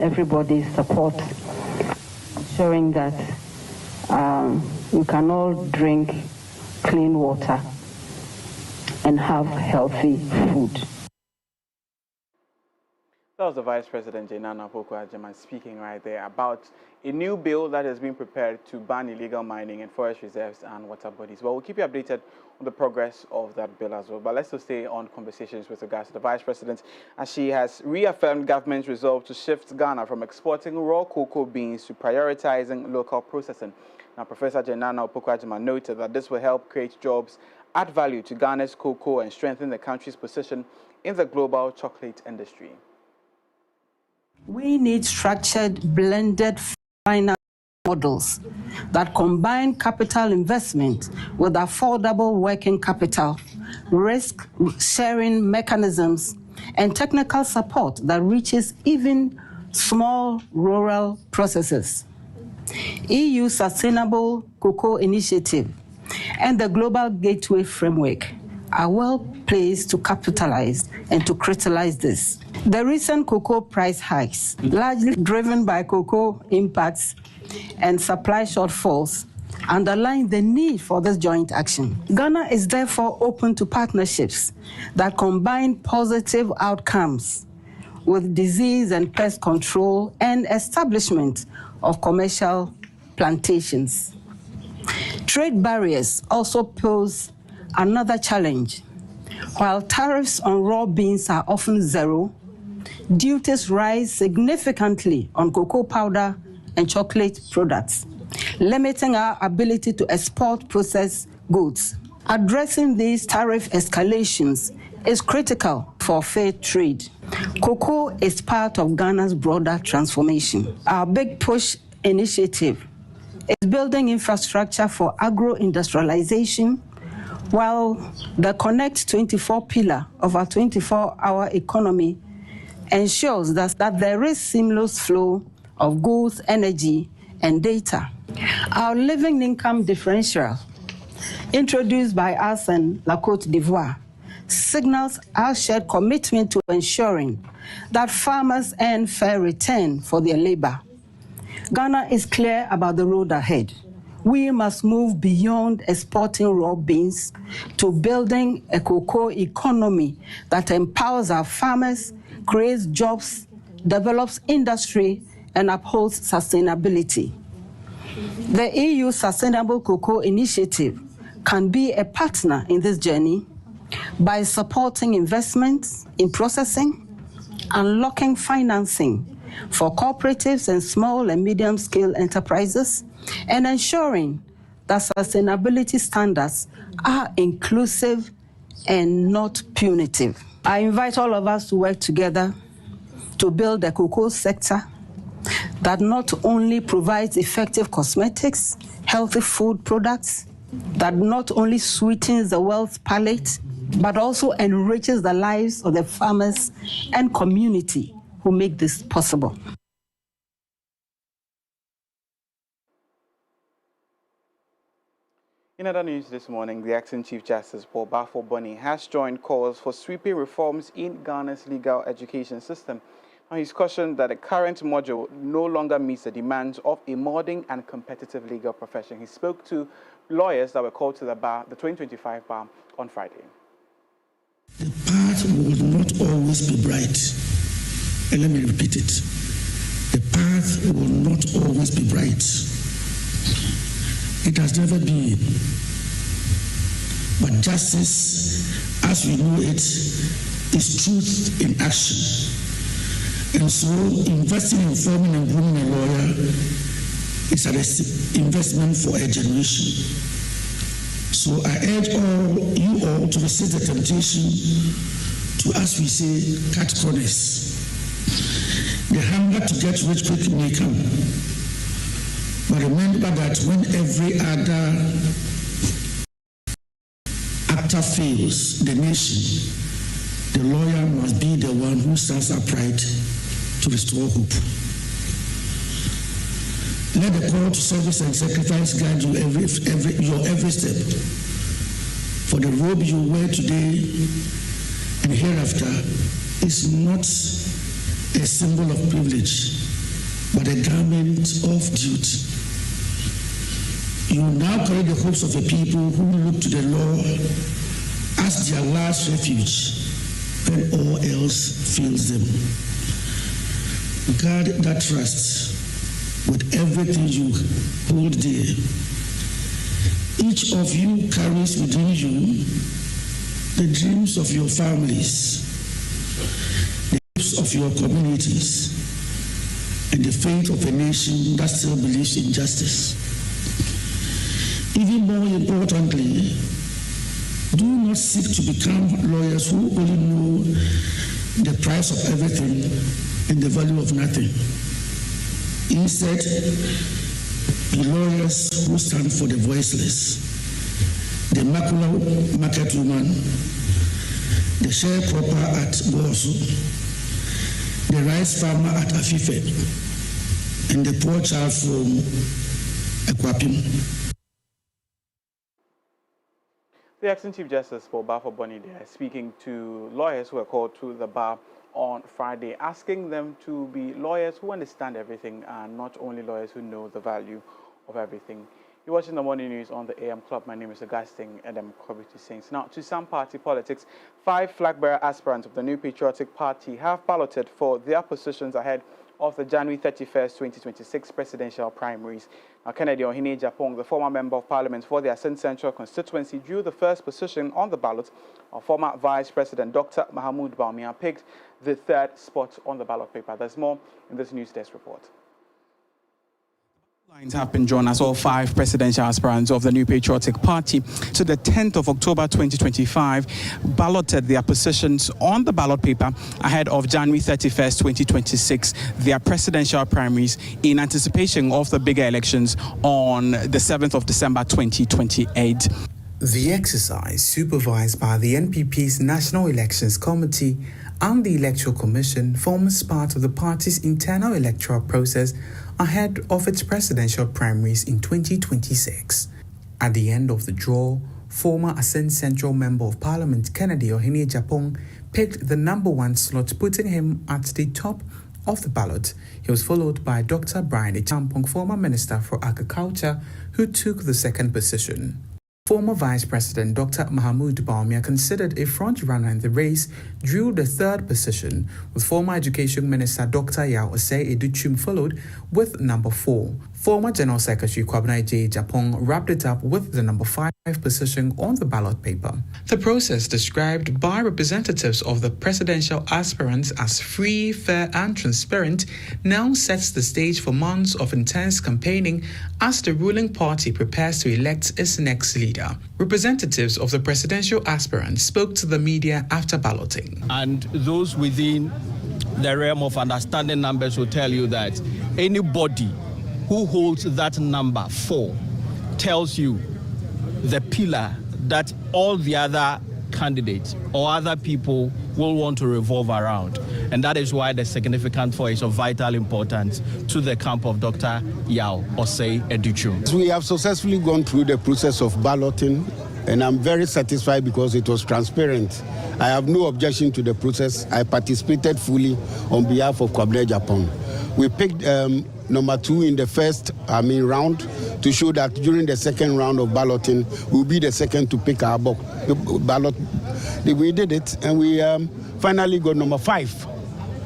everybody's support, showing that we can all drink clean water and have healthy food. That was the Vice President John Mahama speaking right there about a new bill that has been prepared to ban illegal mining in forest reserves and water bodies. Well, we'll keep you updated on the progress of that bill as well. But let's still stay on conversations with regards to the Vice President, as she has reaffirmed government's resolve to shift Ghana from exporting raw cocoa beans to prioritizing local processing. Now, Professor Jenana Opoku-Agyeman noted that this will help create jobs, add value to Ghana's cocoa, and strengthen the country's position in the global chocolate industry. We need structured, blended finance models that combine capital investment with affordable working capital, risk-sharing mechanisms, and technical support that reaches even small rural processors. EU Sustainable Cocoa Initiative and the Global Gateway Framework are well placed to capitalize and to crystallize this. The recent cocoa price hikes, largely driven by cocoa impacts and supply shortfalls, underline the need for this joint action. Ghana is therefore open to partnerships that combine positive outcomes with disease and pest control and establishment of commercial plantations. Trade barriers also pose another challenge. While tariffs on raw beans are often zero, duties rise significantly on cocoa powder and chocolate products, limiting our ability to export processed goods. Addressing these tariff escalations is critical for fair trade. Cocoa is part of Ghana's broader transformation. Our Big Push initiative is building infrastructure for agro-industrialization, while the Connect 24 pillar of our 24-hour economy ensures that there is seamless flow of goods, energy, and data. Our living income differential, introduced by us and La Côte d'Ivoire, signals our shared commitment to ensuring that farmers earn fair return for their labor. Ghana is clear about the road ahead. We must move beyond exporting raw beans to building a cocoa economy that empowers our farmers, creates jobs, develops industry, and upholds sustainability. The EU Sustainable Cocoa Initiative can be a partner in this journey by supporting investments in processing, unlocking financing for cooperatives and small and medium-scale enterprises, and ensuring that sustainability standards are inclusive and not punitive. I invite all of us to work together to build a cocoa sector that not only provides effective cosmetics, healthy food products, that not only sweetens the world's palate, but also enriches the lives of the farmers and community who make this possible. In other news this morning, the acting Chief Justice Paul Bafo-Boni has joined calls for sweeping reforms in Ghana's legal education system. Now, he's cautioned that the current module no longer meets the demands of a modern and competitive legal profession. He spoke to lawyers that were called to the bar, the 2025 bar, on Friday. The path will not always be bright. And let me repeat it. The path will not always be bright. It has never been. But justice, as we know it, is truth in action. And so investing in forming and grooming a lawyer is an investment for a generation. So I urge you all to resist the temptation to, as we say, cut corners. The hunger to get rich quick may come. But remember that when every other actor fails the nation, the lawyer must be the one who stands upright to restore hope. Let the call to service and sacrifice guide you your every step. For the robe you wear today and hereafter is not a symbol of privilege, but a garment of duty. You now carry the hopes of a people who look to the law as their last refuge when all else fails them. Guard that trust with everything you hold dear. Each of you carries within you the dreams of your families, the hopes of your communities, and the faith of a nation that still believes in justice. Even more importantly, do not seek to become lawyers who only know the price of everything and the value of nothing. Instead, be lawyers who stand for the voiceless, the macula market woman, the sharecropper at Bosu, the rice farmer at Afife, and the poor child from Ekwapim. The acting Chief Justice for Bar for Bonny there speaking to lawyers who were called to the bar on Friday, asking them to be lawyers who understand everything and not only lawyers who know the value of everything. You're watching the morning news on the AM Club. My name is Augustine and I'm Kobiti Saints. Now, to some party politics, 5 flag-bearer aspirants of the New Patriotic Party have balloted for their positions ahead of the January 31st, 2026 presidential primaries. Now, Kennedy Ohene Japong, the former member of parliament for the Ascent Central constituency, drew the first position on the ballot. Our former Vice President Dr. Mahama Bawumia picked the 3rd spot on the ballot paper. There's more in this news desk report. Lines have been drawn as all 5 presidential aspirants of the New Patriotic Party to the 10th of October 2025 balloted their positions on the ballot paper ahead of January 31st, 2026, their presidential primaries in anticipation of the bigger elections on the 7th of December 2028. The exercise, supervised by the NPP's National Elections Committee and the Electoral Commission, forms part of the party's internal electoral process ahead of its presidential primaries in 2026. At the end of the draw, former Ascent Central Member of Parliament Kennedy Ohene Japong picked the number 1 slot, putting him at the top of the ballot. He was followed by Dr. Bright Ofori, former Minister for Agriculture, who took the 2nd position. Former Vice President Dr. Mahama Bawumia, considered a front-runner in the race, drew the 3rd position, with former Education Minister Dr. Yao Osei Educhum followed with number 4. Former General Secretary Kwabena J. Japong wrapped it up with the number 5 position on the ballot paper. The process, described by representatives of the presidential aspirants as free, fair and transparent, now sets the stage for months of intense campaigning as the ruling party prepares to elect its next leader. Representatives of the presidential aspirants spoke to the media after balloting. And those within the realm of understanding numbers will tell you that anybody who holds that number 4 tells you the pillar that all the other candidates or other people will want to revolve around. And that is why the significant 4 is of vital importance to the camp of Dr. Yao Osei Educhum. We have successfully gone through the process of balloting, and I'm very satisfied because it was transparent. I have no objection to the process. I participated fully on behalf of Kwabena Japong. We picked number 2 in the first round to show that during the 2nd round of balloting, we'll be the 2nd to pick our ballot. We did it, and we finally got number 5.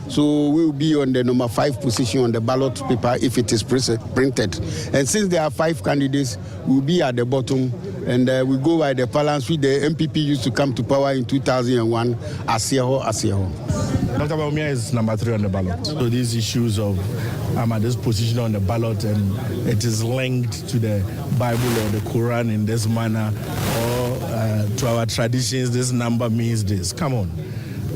So we will be on the number 5 position on the ballot paper if it is printed. And since there are 5 candidates, we'll be at the bottom, and we go by the balance with the MPP used to come to power in 2001, Asieho. Dr. Bawumia is number 3 on the ballot. So these issues of this position on the ballot, and it is linked to the Bible or the Quran in this manner, or to our traditions, this number means this. Come on.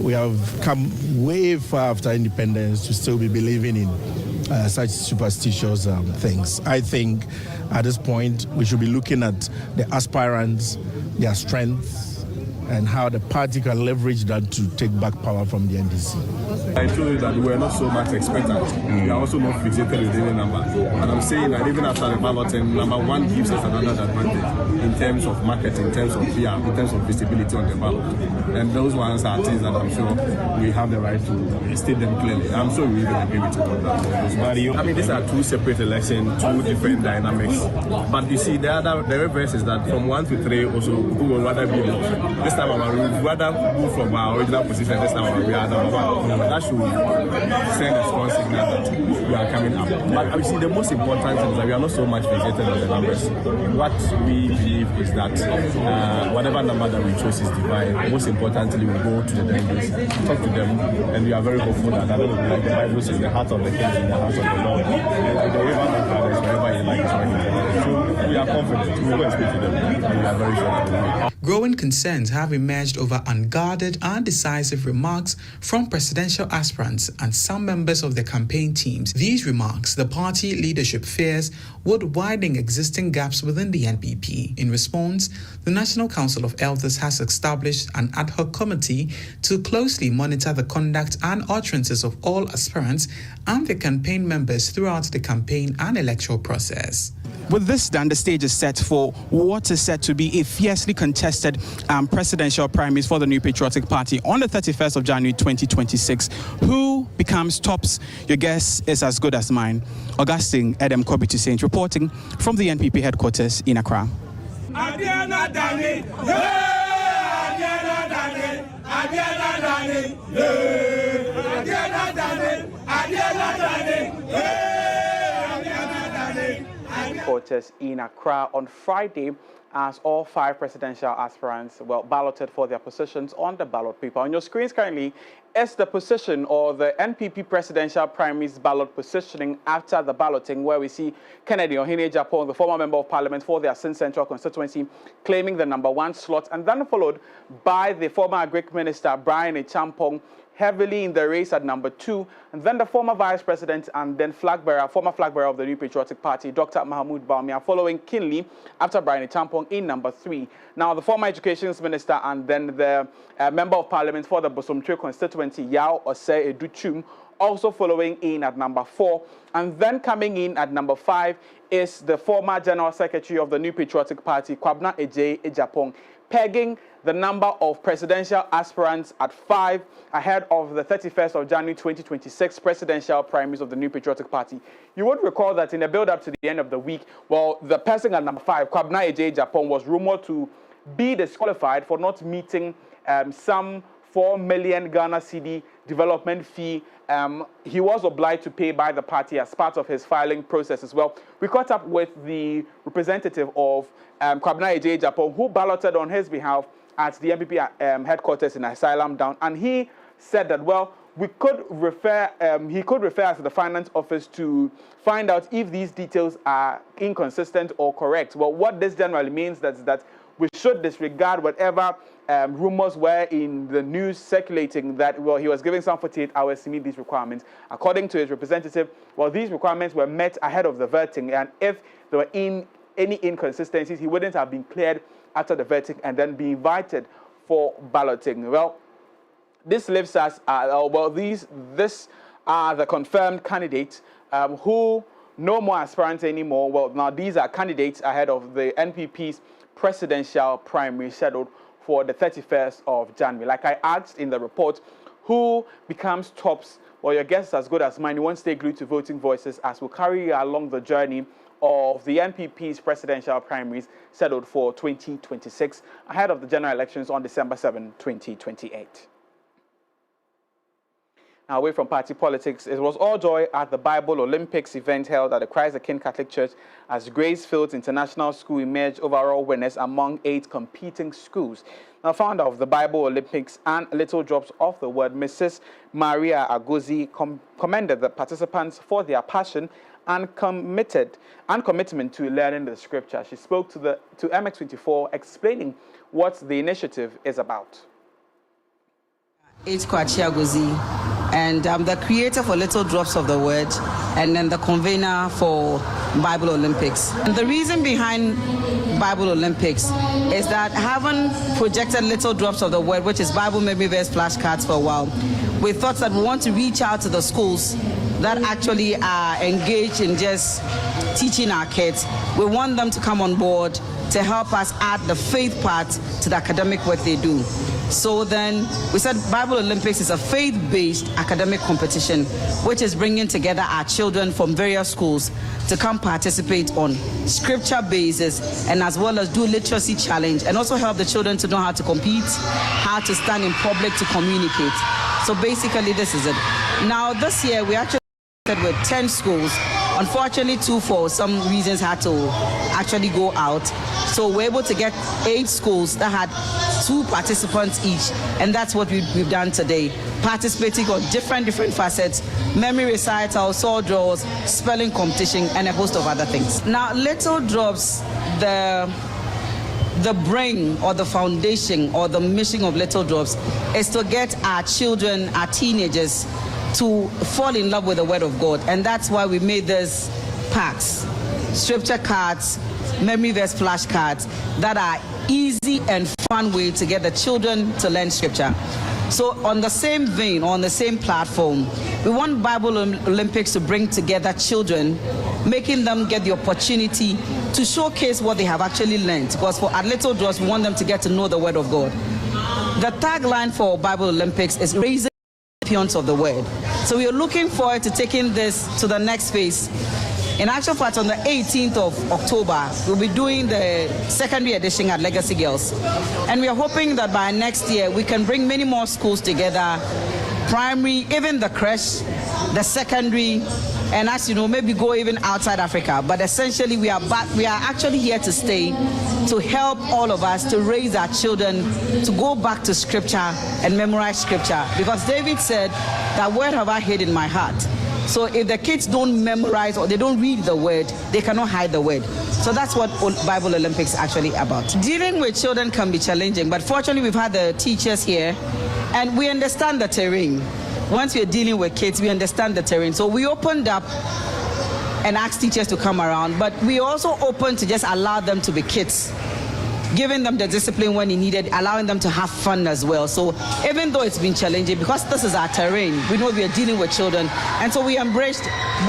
We have come way far after independence to still be believing in such superstitious things. I think at this point we should be looking at the aspirants, their strengths, and how the party can leverage that to take back power from the NDC. I told you that we are not so much expectant. We are also not fixated with any number. And I'm saying that even after the balloting, number one gives us another advantage in terms of market, in terms of PR, in terms of visibility on the ballot. And those ones are things that I'm sure we have the right to state them clearly. I'm sure we even agree with you on that. I mean, these are two separate elections, two different dynamics. But you see, the reverse is that from 1 to 3, also, who will rather be lost. This time around, we would rather move from our original position. This time around, we are number one. That should send a strong signal that we are coming up. But you see, the most important thing is that we are not so much fixated on the numbers. What we believe is that whatever number that we chose is divine. Most importantly, we go to the delegates, talk to them, and we are very hopeful that like the Bible says, the heart of the king is in the house of the Lord. Like the river that gathers wherever you like is right. So we are confident. We will go and speak to them, and we are very sure. Growing concerns have emerged over unguarded and decisive remarks from presidential aspirants and some members of the campaign teams. These remarks, the party leadership fears, would widen existing gaps within the NPP. In response, the National Council of Elders has established an ad hoc committee to closely monitor the conduct and utterances of all aspirants and the campaign members throughout the campaign and electoral process. With this done, the stage is set for what is said to be a fiercely contested presidential primaries for the New Patriotic Party on the 31st of January 2026. Who becomes tops? Your guess is as good as mine. Augustine Edem Kobiti Saint reporting from the NPP headquarters in Accra. Headquarters in Accra on Friday, as all 5 presidential aspirants balloted for their positions on the ballot paper. On your screens currently is the position or the NPP presidential primaries ballot positioning after the balloting, where we see Kennedy Ohene Japon, the former member of parliament for the Asin Central constituency, claiming the number 1 slot, and then followed by the former Agric Minister Brian Champong, heavily in the race at number 2, and then the former vice president and then former flag bearer of the New Patriotic Party, Dr. Mahmoud Bawumia, following keenly after Brian Champong in number 3. Now, the former education minister and then the member of parliament for the Bosomtwe constituency, Yao Osei Educhum, also following in at number 4, and then coming in at number 5 is the former general secretary of the New Patriotic Party, Kwabna Eje Ejapong, pegging the number of presidential aspirants at 5 ahead of the 31st of January 2026 presidential primaries of the New Patriotic Party. You would recall that in the build-up to the end of the week, the person at number 5, Kwabna Eje Ejapong, was rumored to be disqualified for not meeting some 4 million Ghana cedi development fee he was obliged to pay by the party as part of his filing process as well. We caught up with the representative of Kwabna Eje Ejapong, who balloted on his behalf at the NPP headquarters in Asylum Down, and he said that, he could refer us to the finance office to find out if these details are inconsistent or correct. Well, what this generally means is that we should disregard whatever rumors were in the news circulating that, he was giving some 48 hours to meet these requirements. According to his representative, these requirements were met ahead of the voting, and if there were any inconsistencies, he wouldn't have been cleared after the verdict and then be invited for balloting. This leaves us, these are the confirmed candidates who no more aspirants anymore. Now these are candidates ahead of the NPP's presidential primary scheduled for the 31st of January. Like I asked in the report, who becomes tops? Your guess is as good as mine. You won't stay glued to Voting Voices as we'll carry you along the journey of the NPP's presidential primaries scheduled for 2026 ahead of the general elections on December 7, 2028. Now, away from party politics, it was all joy at the Bible Olympics event held at the Christ the King Catholic Church as Gracefields International School emerged overall winners among 8 competing schools. Now, founder of the Bible Olympics and Little Drops of the Word, Mrs. Maria Agozi, commended the participants for their passion and commitment to learning the scripture. She spoke to MX24 explaining what the initiative is about. It's Kwachi Agozi, and I'm the creator for Little Drops of the Word, and then the convener for Bible Olympics. And the reason behind Bible Olympics is that having projected Little Drops of the Word, which is Bible memory verse flashcards for a while, we thought that we want to reach out to the schools that actually are engaged in just teaching our kids. We want them to come on board to help us add the faith part to the academic work they do. So then we said Bible Olympics is a faith-based academic competition which is bringing together our children from various schools to come participate on scripture basis and as well as do literacy challenge and also help the children to know how to compete, how to stand in public to communicate. So basically this is it. Now this year we actually started with 10 schools. Unfortunately 2 for some reasons had to actually go out. So we're able to get 8 schools that had 2 participants each, and that's what we've done today, participating on different facets, memory recital, sword draws, spelling competition, and a host of other things. Now, Little Drops, the brain or the foundation or the mission of Little Drops is to get our children, our teenagers, to fall in love with the Word of God, and that's why we made these packs, scripture cards, memory verse flashcards that are easy and fun way to get the children to learn scripture. So on the same vein, on the same platform, we want Bible Olympics to bring together children, making them get the opportunity to showcase what they have actually learned. Because for our Little Drops, we want them to get to know the Word of God. The tagline for Bible Olympics is raising champions of the Word. So we are looking forward to taking this to the next phase. In actual fact, on the 18th of October, we'll be doing the secondary edition at Legacy Girls. And we are hoping that by next year, we can bring many more schools together, primary, even the creche, the secondary, and as you know, maybe go even outside Africa. But essentially, we are actually here to stay, to help all of us to raise our children to go back to scripture and memorize scripture. Because David said, "That word have I hid in my heart." So if the kids don't memorize or they don't read the word, they cannot hide the word. So that's what Bible Olympics is actually about. Dealing with children can be challenging, but fortunately we've had the teachers here and we understand the terrain. Once we're dealing with kids, we understand the terrain. So we opened up and asked teachers to come around, but we also opened to just allow them to be kids, giving them the discipline when needed, allowing them to have fun as well. So even though it's been challenging, because this is our terrain, we know we are dealing with children, and so we embraced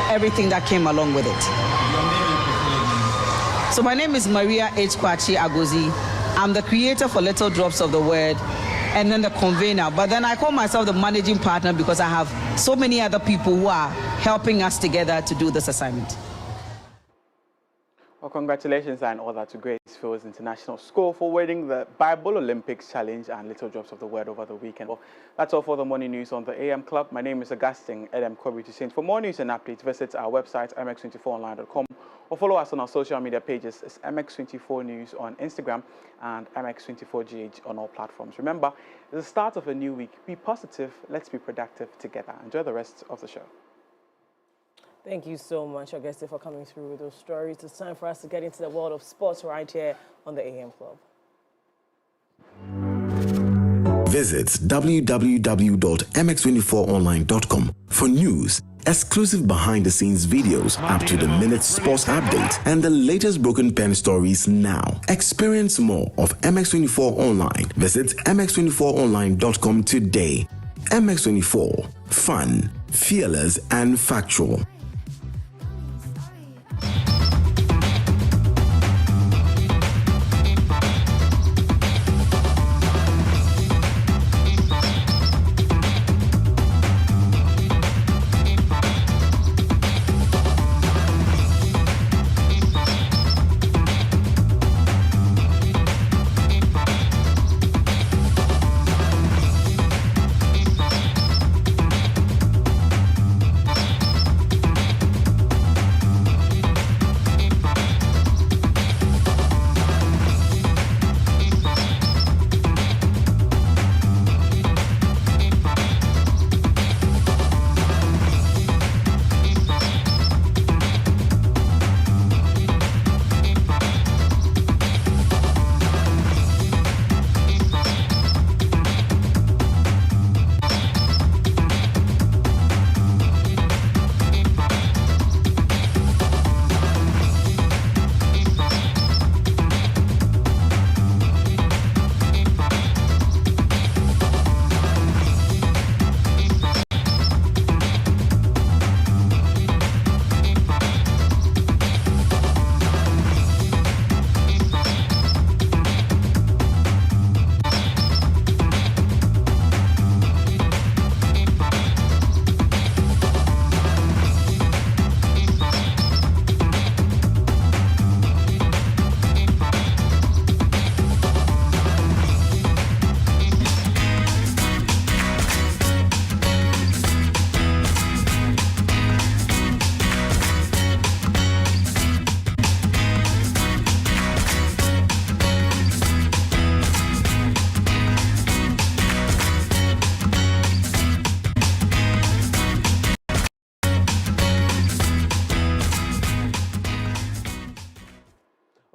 everything that came along with it. So my name is Maria H. Kwachi Agozi. I'm the creator for Little Drops of the Word, and then the convener. But then I call myself the managing partner because I have so many other people who are helping us together to do this assignment. Well, congratulations and all that to Gracefields International School for winning the Bible Olympics Challenge and Little Drops of the Word over the weekend. Well, that's all for the morning news on the AM Club. My name is Augustine Edem Kobe to Saint. For more news and updates, visit our website, mx24online.com, or follow us on our social media pages. It's MX24 News on Instagram and MX24GH on all platforms. Remember, it's the start of a new week. Be positive. Let's be productive together. Enjoy the rest of the show. Thank you so much, Auguste, for coming through with those stories. It's time for us to get into the world of sports right here on the AM Club. Visit www.mx24online.com for news, exclusive behind-the-scenes videos, up-to-the-minute sports updates, and the latest broken pen stories now. Experience more of MX24 Online. Visit mx24online.com today. MX24, fun, fearless, and factual.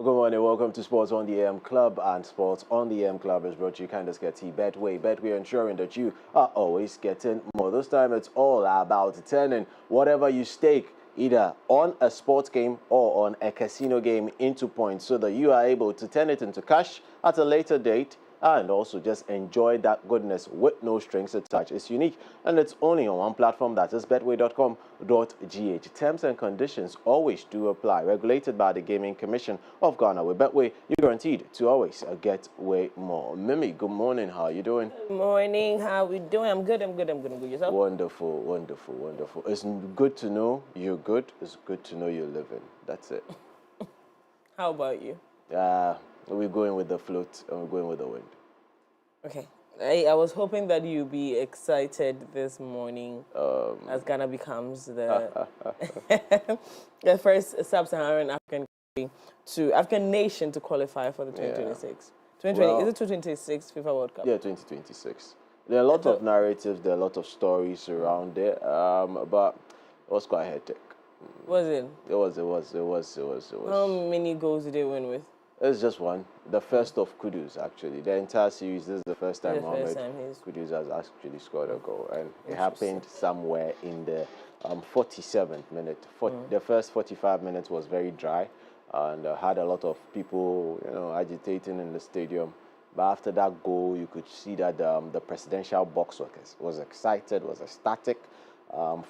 Good morning, welcome to Sports on the AM Club, and Sports on the AM Club is brought to you kind of sketchy Betway. Betway ensuring that you are always getting more. This time it's all about turning whatever you stake either on a sports game or on a casino game into points so that you are able to turn it into cash at a later date and also just enjoy that goodness with no strings attached. It's unique and it's only on one platform, that is betway.com.gh. Terms and conditions always do apply. Regulated by the Gaming Commission of Ghana. With Betway, you're guaranteed to always get way more. Mimi, good morning. How are you doing? Good morning. How are we doing? I'm good. I'm good. Yourself? Wonderful, wonderful, wonderful. It's good to know you're good. It's good to know you're living. That's it. How about you? We're going with the float and we're going with the wind. Okay. I was hoping that you'd be excited this morning as Ghana becomes the the first sub-Saharan African nation to qualify for the 2026. 2020, is it 2026 FIFA World Cup? Yeah, 2026. There are a lot of narratives, there are a lot of stories around it, but it was quite hectic. Was it? It was. How many goals did they win with? It's just one. The first of Kudus, actually. The entire series, this is the first time Mohamed Kudus has actually scored a goal. And it happened somewhere in the 47th minute. The first 45 minutes was very dry and had a lot of people, agitating in the stadium. But after that goal, you could see that the presidential box was excited, was ecstatic.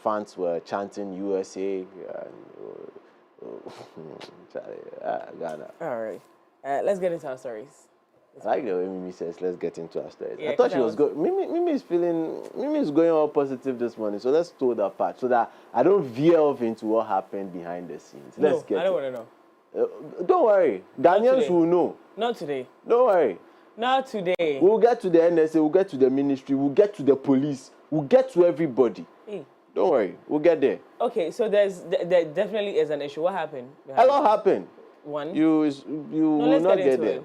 Fans were chanting USA. Ghana. All right. Let's get into our stories. I like the way Mimi says, let's get into our stories. Yeah, I thought she was good. Mimi is going all positive this morning. So let's throw that part so that I don't veer off into what happened behind the scenes. I don't want to know. Don't worry. Ghanaians will know. Not today. Don't worry. Not today. We'll get to the NSA, we'll get to the ministry, we'll get to the police, we'll get to everybody. Hey. Don't worry. We'll get there. Okay, so there definitely is an issue. What happened? A lot happened. One. You will not get there.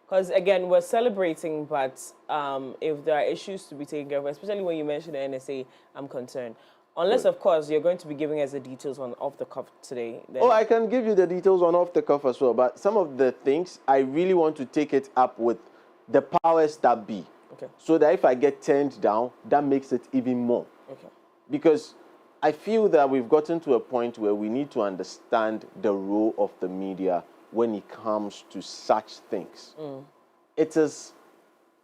Because again, we're celebrating, but if there are issues to be taken care of, especially when you mention the NSA, I'm concerned. Unless, of course, you're going to be giving us the details on off the cuff today. Then. Oh, I can give you the details on off the cuff as well. But some of the things, I really want to take it up with the powers that be. Okay. So that if I get turned down, that makes it even more. Okay. Because I feel that we've gotten to a point where we need to understand the role of the media when it comes to such things.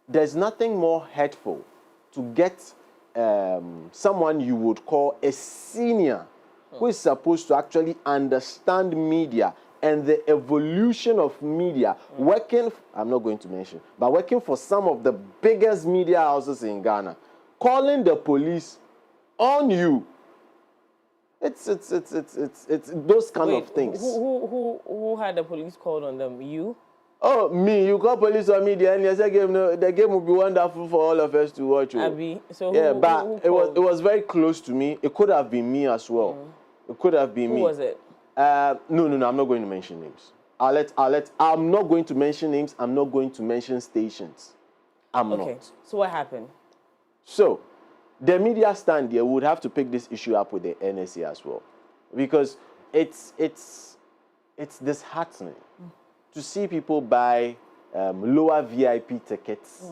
There's nothing more hurtful to get someone you would call a senior who is supposed to actually understand media and the evolution of media, working, I'm not going to mention, but working for some of the biggest media houses in Ghana, calling the police on you. It's those kind of things. Who had the police called on them? You? Oh, me. You call police on me. The game will be wonderful for all of us to watch. Abby. So yeah, but it was very close to me. It could have been me as well. It could have been me. Who was it? No. I'm not going to mention names. I'm not going to mention names. I'm not going to mention stations. I'm not. Okay. So what happened? So the media stand here would have to pick this issue up with the NSA as well, because it's disheartening to see people buy lower VIP tickets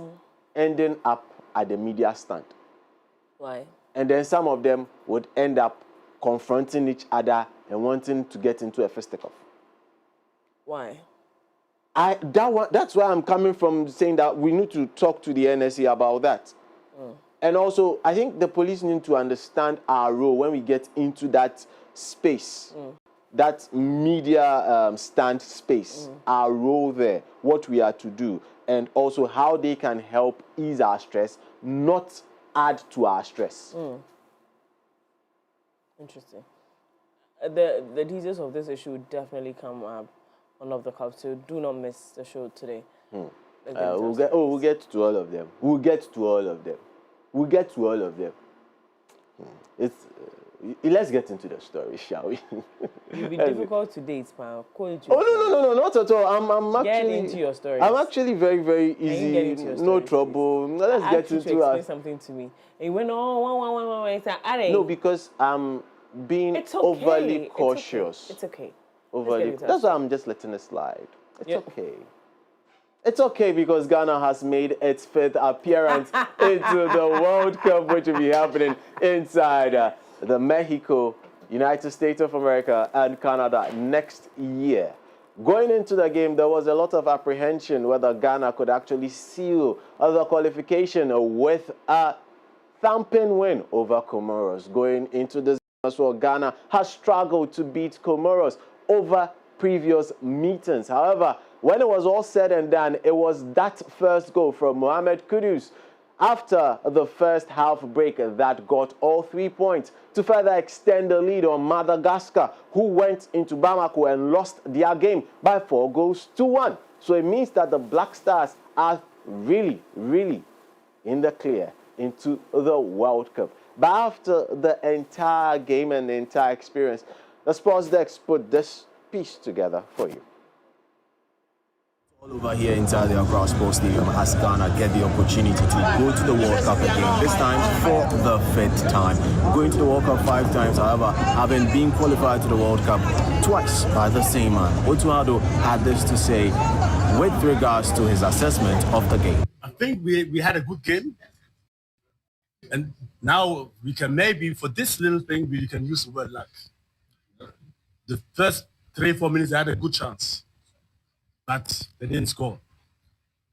ending up at the media stand. Why? And then some of them would end up confronting each other and wanting to get into a fisticuff. Why? That's where I'm coming from, saying that we need to talk to the NSA about that. And also, I think the police need to understand our role when we get into that space, that media stand space, our role there, what we are to do, and also how they can help ease our stress, not add to our stress. Interesting. The details of this issue will definitely come up on Off the Cuff, so do not miss the show today. We'll get to all of them. Let's get into the story, shall we? It'll be difficult to date, man. No, not at all. I'm actually get into your story. I'm actually very, very easy. No trouble. Let's get into explain something to me. And you went on. No, because I'm being overly cautious. It's okay. Overly. That's why I'm just letting it slide. It's okay. It's okay because Ghana has made its 5th appearance into the World Cup, which will be happening inside the Mexico, United States of America, and Canada next year. Going into the game, there was a lot of apprehension whether Ghana could actually seal the qualification with a thumping win over Comoros. Going into this as well, Ghana has struggled to beat Comoros over previous meetings. However, when it was all said and done, it was that first goal from Mohamed Kudus after the first half break that got all 3 points to further extend the lead on Madagascar, who went into Bamako and lost their game by 4-1. So it means that the Black Stars are really, really in the clear into the World Cup. But after the entire game and the entire experience, the Sports Desk put this piece together for you. All over here inside the Accra Sports Stadium as Ghana get the opportunity to go to the World Cup again, this time for the 5th time. Going to the World Cup 5 times, however, having been qualified to the World Cup twice by the same man. Otuado had this to say with regards to his assessment of the game. I think we had a good game. And now we can maybe, for this little thing, we can use the word luck. The first 3-4 minutes, they had a good chance, but they didn't score.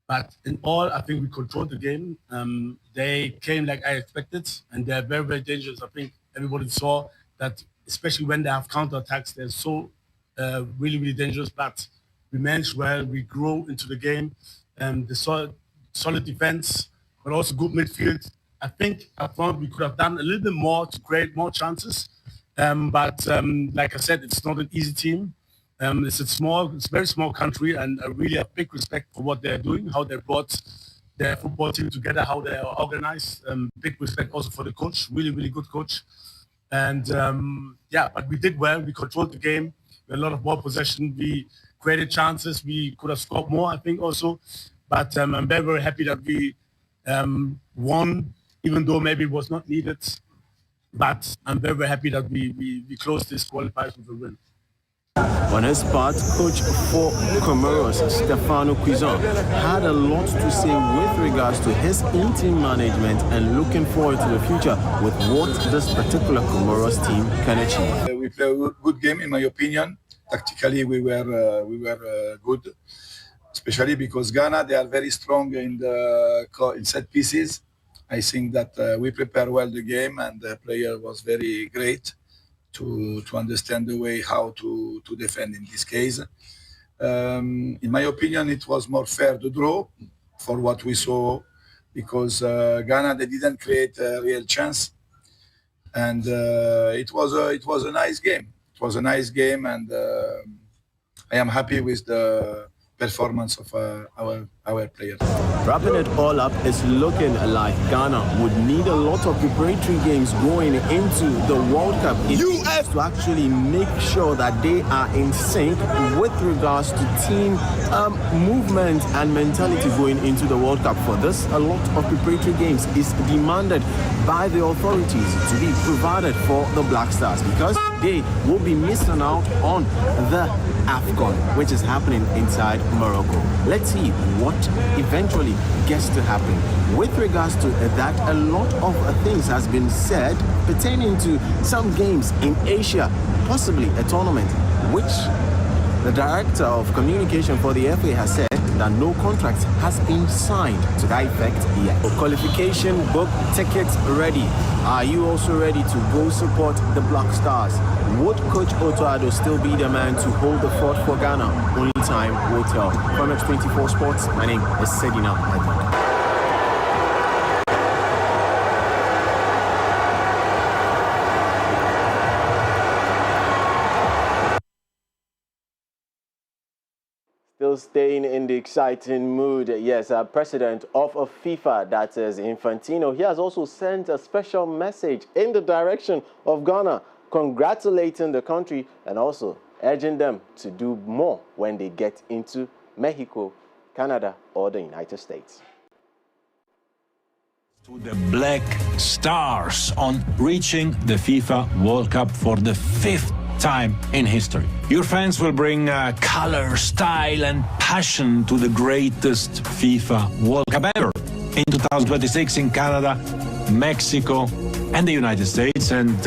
But in all, I think we controlled the game. They came like I expected, and they're very, very dangerous. I think everybody saw that, especially when they have counterattacks, they're so really, really dangerous. But we managed well. We grew into the game. The solid defense, but also good midfield. I think up front we could have done a little bit more to create more chances. But like I said, it's not an easy team. It's a very small country, and I really have big respect for what they're doing, how they brought their football team together, how they are organized. Big respect also for the coach, really, really good coach. And yeah, but we did well. We controlled the game. We had a lot of ball possession. We created chances. We could have scored more, I think, also. But I'm very, very happy that we won, even though maybe it was not needed. But I'm very, very happy that we closed this qualifiers with a win. On his part, coach for Comoros, Stefano Cuizon, had a lot to say with regards to his in-team management and looking forward to the future with what this particular Comoros team can achieve. We played a good game, in my opinion. Tactically, we were good, especially because Ghana, they are very strong in set pieces. I think that we prepared well the game, and the player was very great to understand the way how to defend in this case. In my opinion, it was more fair to draw for what we saw, because Ghana, they didn't create a real chance, and it was a nice game. It was a nice game, and I am happy with the performance of our players. Wrapping it all up, it's looking like Ghana would need a lot of preparatory games going into the World Cup to actually make sure that they are in sync with regards to team movement and mentality going into the World Cup. For this, a lot of preparatory games is demanded by the authorities to be provided for the Black Stars, because they will be missing out on the AFCON, which is happening inside Morocco. Let's see what eventually gets to happen. With regards to that, a lot of things has been said pertaining to some games in Asia, possibly a tournament, which the director of communication for the FA has said that no contract has been signed to that effect yet. Qualification book, tickets ready. Are you also ready to go support the Black Stars? Would Coach Otuado still be the man to hold the fort for Ghana? Only time will tell. From X24 Sports, my name is Sedina Edmond. Still staying in the exciting mood, yes, President of FIFA, that is Infantino, he has also sent a special message in the direction of Ghana, congratulating the country and also urging them to do more when they get into Mexico, Canada, or the United States. To the Black Stars on reaching the FIFA World Cup for the 5th time in history. Your fans will bring color, style, and passion to the greatest FIFA World Cup ever in 2026 in Canada, Mexico, and the United States. And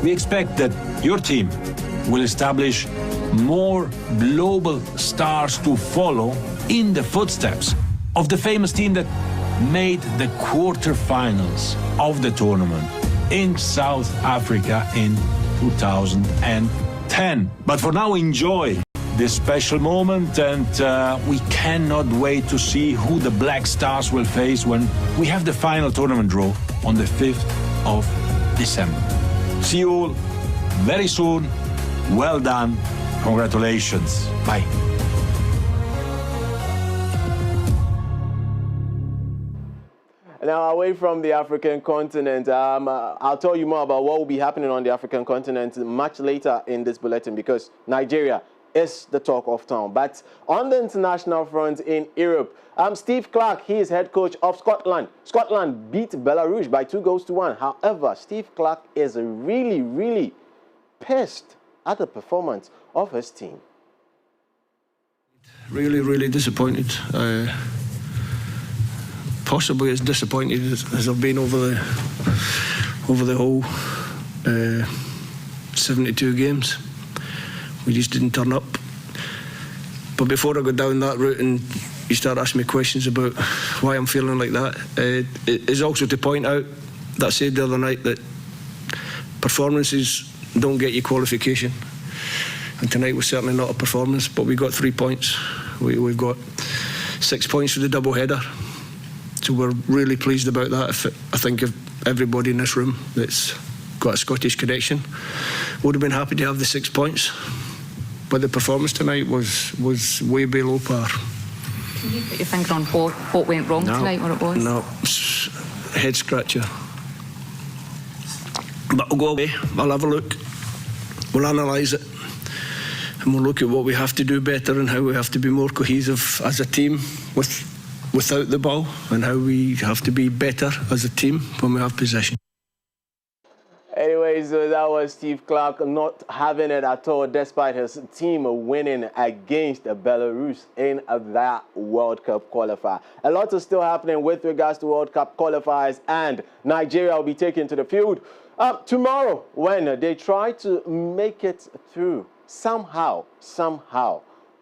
we expect that your team will establish more global stars to follow in the footsteps of the famous team that made the quarterfinals of the tournament in South Africa in 2010. But for now, enjoy this special moment, and we cannot wait to see who the Black Stars will face when we have the final tournament draw on the 5th of December. See you all very soon. Well done. Congratulations. Bye. Now, away from the African continent, I'll tell you more about what will be happening on the African continent much later in this bulletin, because Nigeria is the talk of town. But on the international front in Europe, Steve Clarke, he is head coach of Scotland. Scotland beat Belarus by 2-1. However, Steve Clarke is really, really pissed at the performance of his team. Really, really disappointed. Possibly as disappointed as I've been over the whole 72 games. We just didn't turn up. But before I go down that route and you start asking me questions about why I'm feeling like that, it is also to point out that I said the other night that performances don't get you qualification. And tonight was certainly not a performance, but we got 3 points. We've got 6 points for the double header. So we're really pleased about that. I think if everybody in this room that's got a Scottish connection would have been happy to have the 6 points. But the performance tonight was way below par. Can you put your finger on what went wrong tonight, what it was? No, head scratcher. But I'll go away, I'll have a look, we'll analyse it, and we'll look at what we have to do better and how we have to be more cohesive as a team without the ball, and how we have to be better as a team when we have possession. Anyways, that was Steve Clarke not having it at all, despite his team winning against Belarus in that World Cup qualifier. A lot is still happening with regards to World Cup qualifiers, and Nigeria will be taken to the field tomorrow when they try to make it through somehow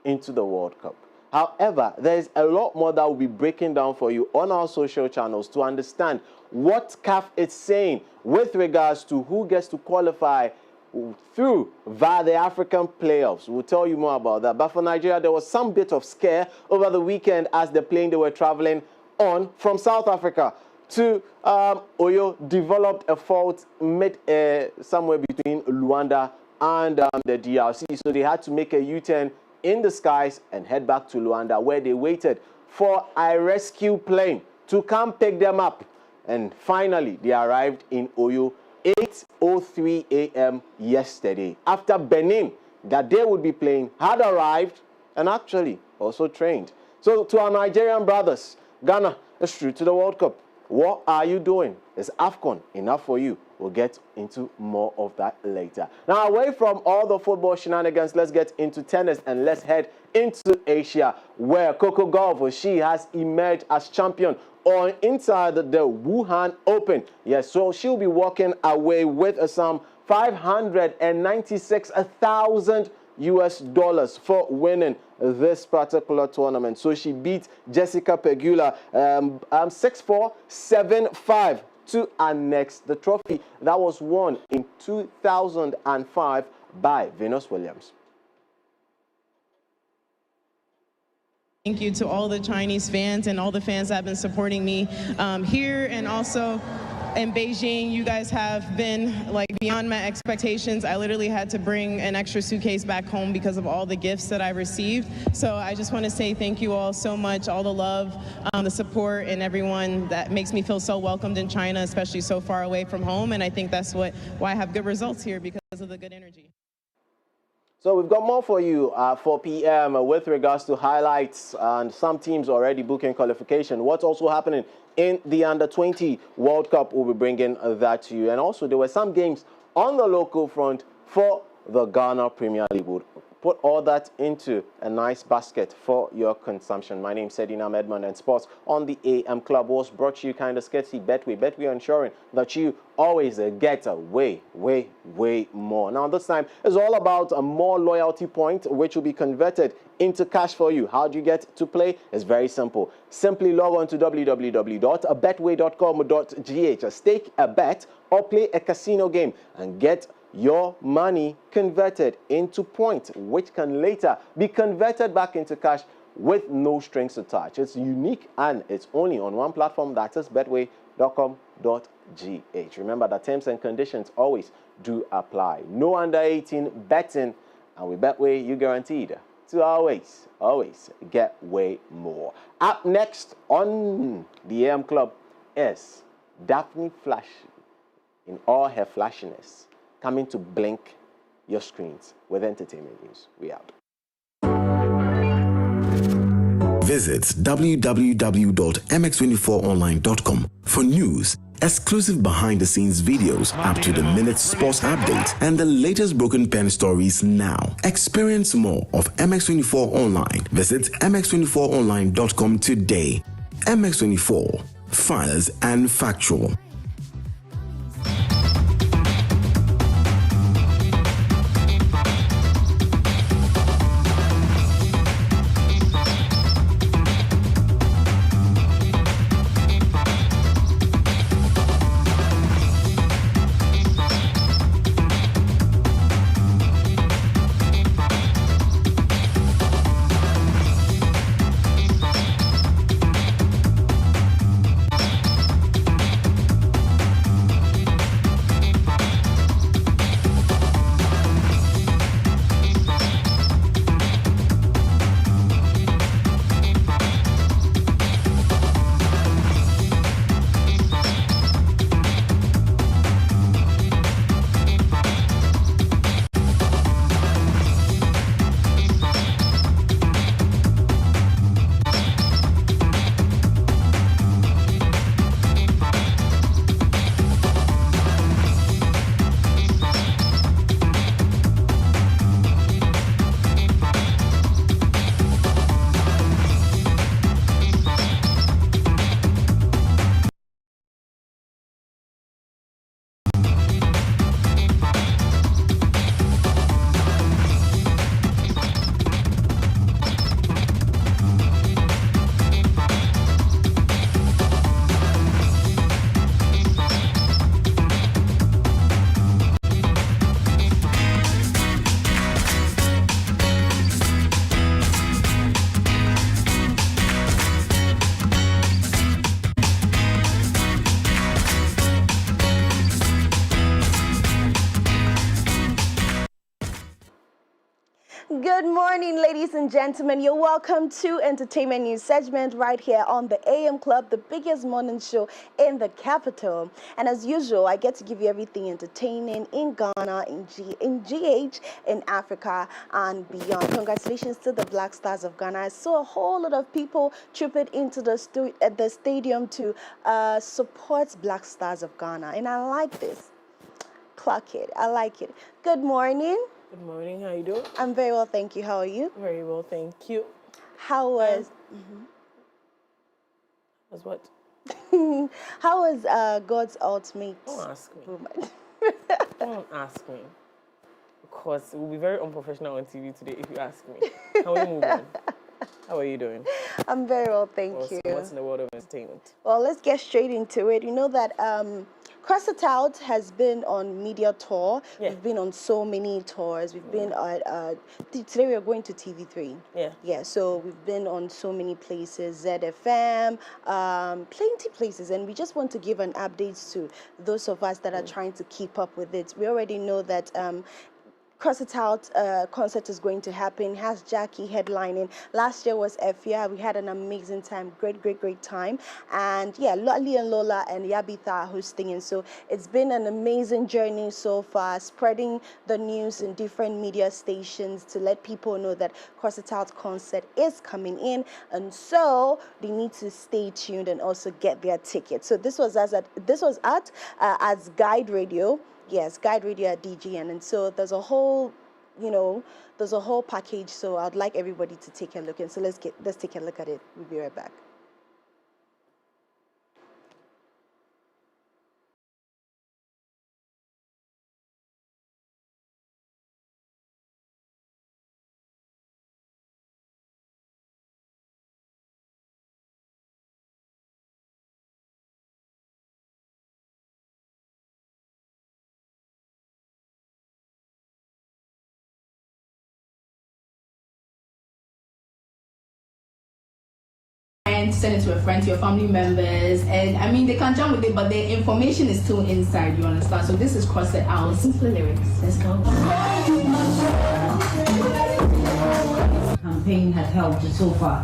into the World Cup. However, there's a lot more that will be breaking down for you on our social channels to understand what CAF is saying with regards to who gets to qualify through via the African playoffs. We'll tell you more about that. But for Nigeria, there was some bit of scare over the weekend as the plane they were traveling on from South Africa to Oyo developed a fault somewhere between Luanda and the DRC. So they had to make a U-turn in the skies and head back to Luanda, where they waited for a rescue plane to come pick them up. And finally, they arrived in Oyo 8:03 a.m. yesterday, after Benin, that they would be playing, had arrived and actually also trained. So to our Nigerian brothers, Ghana is through to the World Cup. What are you doing? Is AFCON enough for you? We'll get into more of that later. Now, away from all the football shenanigans, let's get into tennis and let's head into Asia, where Coco Gauff, she has emerged as champion on inside the Wuhan Open. Yes, so she'll be walking away with some $596,000 for winning this particular tournament. So she beat Jessica Pegula 6-4, 7-5 to annex the trophy that was won in 2005 by Venus Williams. Thank you to all the Chinese fans and all the fans that have been supporting me here and also in Beijing. You guys have been like beyond my expectations. I literally had to bring an extra suitcase back home because of all the gifts that I received. So I just want to say thank you all so much, all the love, the support, and everyone that makes me feel so welcomed in China, especially so far away from home. And I think that's why I have good results here, because of the good energy. So we've got more for you at 4 p.m. with regards to highlights and some teams already booking qualification. What's also happening in the Under-20 World Cup, we'll be bringing that to you. And also there were some games on the local front for the Ghana Premier League. Would put all that into a nice basket for your consumption. My name is Sedina Edmond, and Sports on the AM Club was brought to you kind of sketchy Betway. Betway ensuring that you always get a way more. Now this time is all about a more loyalty point, which will be converted into cash for you. How do you get to play? It's very simple. Simply log on to www.betway.com.gh, stake a bet or play a casino game and get your money converted into points, which can later be converted back into cash with no strings attached. It's unique and it's only on one platform, that is betway.com.gh. Remember that terms and conditions always do apply. No under 18 betting, and with Betway, you guaranteed to always get way more. Up next on the AM Club is Daphne Flash in all her flashiness, coming to blink your screens with entertainment news. We out. Visit www.mx24online.com for news, exclusive behind-the-scenes videos, up-to-the-minute sports updates, and the latest broken pen stories now. Experience more of MX24 Online. Visit mx24online.com today. MX24, fires and factual. Good morning, ladies and gentlemen. You're welcome to Entertainment News segment right here on the AM Club, the biggest morning show in the capital. And as usual, I get to give you everything entertaining in Ghana, in GH, in Africa, and beyond. Congratulations to the Black Stars of Ghana. I saw a whole lot of people trooping into the stadium to support Black Stars of Ghana, and I like this. Clock it. I like it. Good morning. Good morning. How you doing? I'm very well, thank you. How are you? Very well, thank you. How was? Was what? How was God's ultimate? Don't ask me. Don't ask me. Because it will be very unprofessional on TV today if you ask me. Can we move on? How are you doing? I'm very well, thank you. What's in the world of entertainment? Well, let's get straight into it. You know that Cross It Out has been on media tour. Yeah. We've been on so many tours. We've been at, today we are going to TV3. Yeah. Yeah, so we've been on so many places, ZFM, plenty places, and we just want to give an update to those of us that are trying to keep up with it. We already know that Cross It Out concert is going to happen. Has Jackie headlining. Last year was Efia. We had an amazing time. Great time. And yeah, Lali and Lola and Yabitha are hosting. And so it's been an amazing journey so far, spreading the news in different media stations to let people know that Cross It Out concert is coming in. And so they need to stay tuned and also get their tickets. So this was at as Guide Radio. Yes, Guide Radio at DGN. And so there's a whole, there's a whole package. So I'd like everybody to take a look. And so let's take a look at it. We'll be right back. Send it to a friend, to your family members, and I mean they can jump with it, but the information is still inside, you understand? So this is cross it out. Simple lyrics. Let's go. Campaign has helped so far.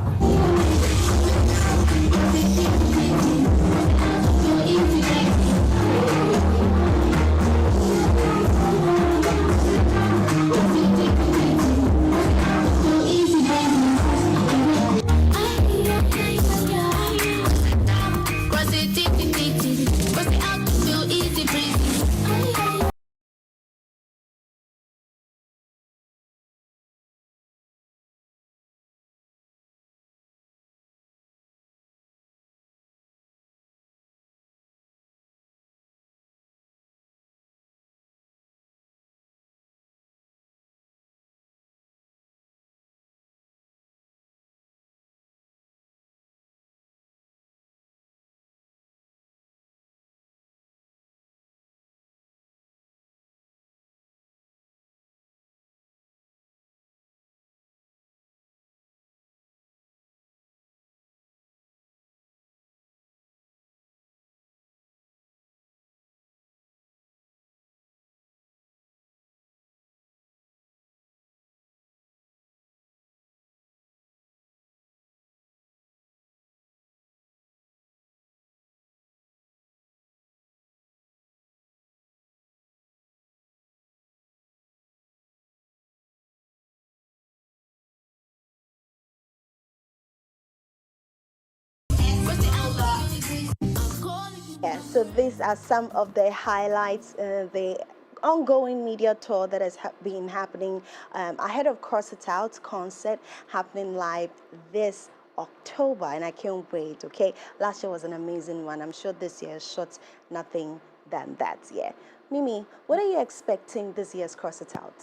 Yeah, so these are some of the highlights, the ongoing media tour that has been happening ahead of Cross It Out concert happening live this October, and I can't wait, okay? Last year was an amazing one. I'm sure this year shot nothing than that, yeah. Mimi, what are you expecting this year's Cross It Out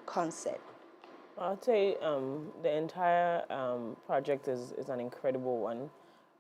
concert? I'll say the entire project is an incredible one.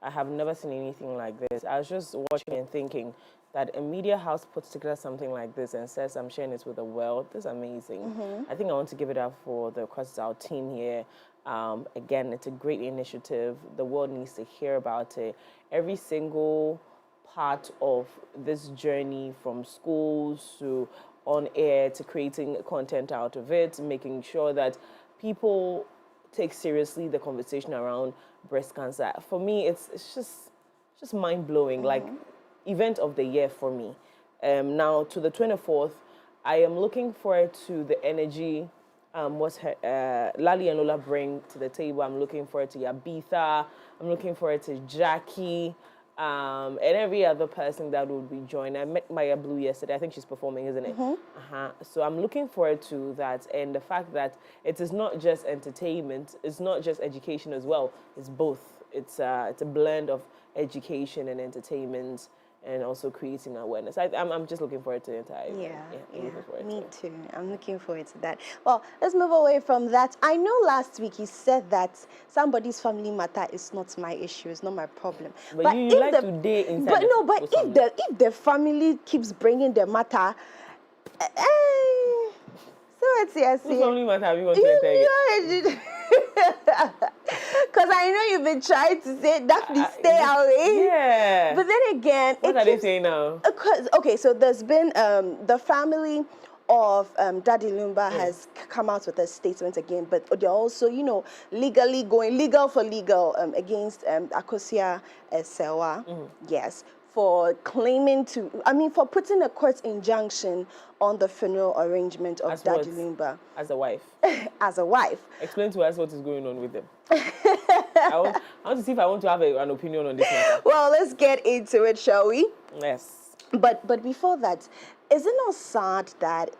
I have never seen anything like this. I was just watching and thinking that a media house puts together something like this and says, I'm sharing this with the world. This is amazing. I think I want to give it up for the Cross It Out team here. Again, it's a great initiative. The world needs to hear about it. Every single part of this journey, from schools to on air to creating content out of it, making sure that people take seriously the conversation around breast cancer. For me, it's just mind-blowing, like event of the year for me. Now to the 24th, I am looking forward to the energy Lali and Lola bring to the table. I'm looking forward to Yabitha. I'm looking forward to Jackie. And every other person that would be joined. I met Maya Blue yesterday. I think she's performing, isn't it? So I'm looking forward to that, and the fact that it is not just entertainment, it's not just education as well. It's both. It's a blend of education and entertainment, and also creating awareness. I'm just looking forward to the entire. Me too. I'm looking forward to that. Well, let's move away from that. I know last week you said that somebody's family matter is not my issue. It's not my problem. But you like to date inside. But no. But if the family keeps bringing the matter, so it's yes. Whose family matter have you got to because I know you've been trying to say Daphne stay away. Yeah. But then again, what are they saying now? Okay, so there's been the family of Daddy Lumba has come out with a statement again, but they're also, legally going legal for legal against Akosia Sewa. Yes. For claiming for putting a court injunction on the funeral arrangement of Daddy Lumba. As a wife. As a wife. Explain to us what is going on with them. I want to see if I want to have an opinion on this matter. Well, let's get into it, shall we? Yes. But before that, Is it not sad that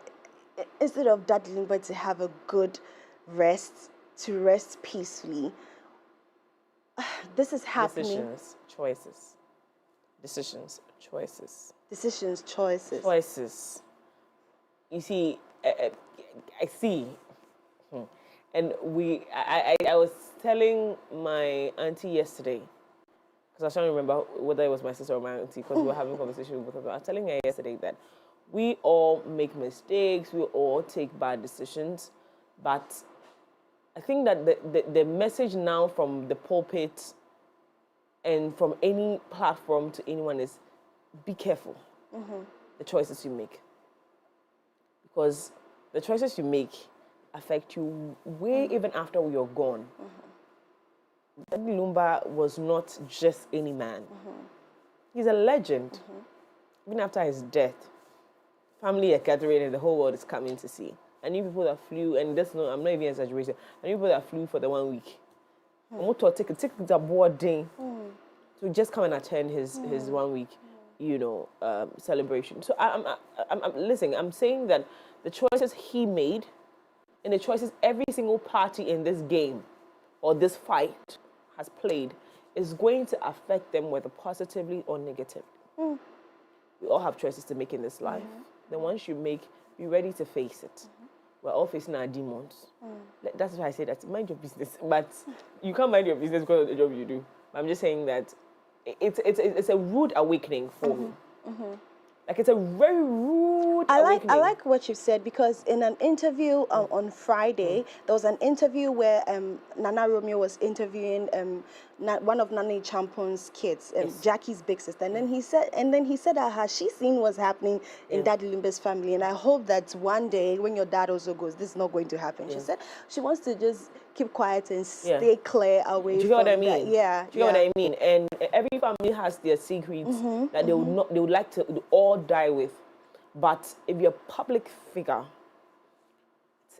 instead of Daddy Lumba to have a good rest, to rest peacefully, this is happening? Decisions, choices. Decisions, choices. Decisions, choices. Choices. You see, I see. And I was telling my auntie yesterday, because I was trying to remember whether it was my sister or my auntie, because we were having a conversation with both of them. I was telling her yesterday that we all make mistakes, we all take bad decisions, but I think that the message now from the pulpit and from any platform to anyone is be careful the choices you make. Because the choices you make affect you way even after you're gone. Daddy Lumba was not just any man. He's a legend. Even after his death, family are gathering and the whole world is coming to see. I knew people that flew, and that's no, I'm not even exaggerating. I knew people that flew for the 1 week. I'm going to take a boarding to just come and attend his 1 week, celebration. So listen, I'm saying that the choices he made and the choices every single party in this game or this fight has played is going to affect them whether positively or negatively. We all have choices to make in this life. The ones you make, be ready to face it. We're all facing our demons. That's why I say that mind your business. But you can't mind your business because of the job you do. I'm just saying that it's a rude awakening for me. Like, it's a very rude awakening. I like what you said, because in an interview on Friday, there was an interview where Nana Romeo was interviewing one of Nana Champon's kids, Jackie's big sister, and then he said that has she seen what's happening in Daddy Lumba's family, and I hope that one day when your dad also goes, this is not going to happen. She said she wants to just keep quiet and stay clear away. Do you know from what I mean? that. Yeah. Do you know what I mean? And every family has their secrets that they would like to all die with. But if you're a public figure,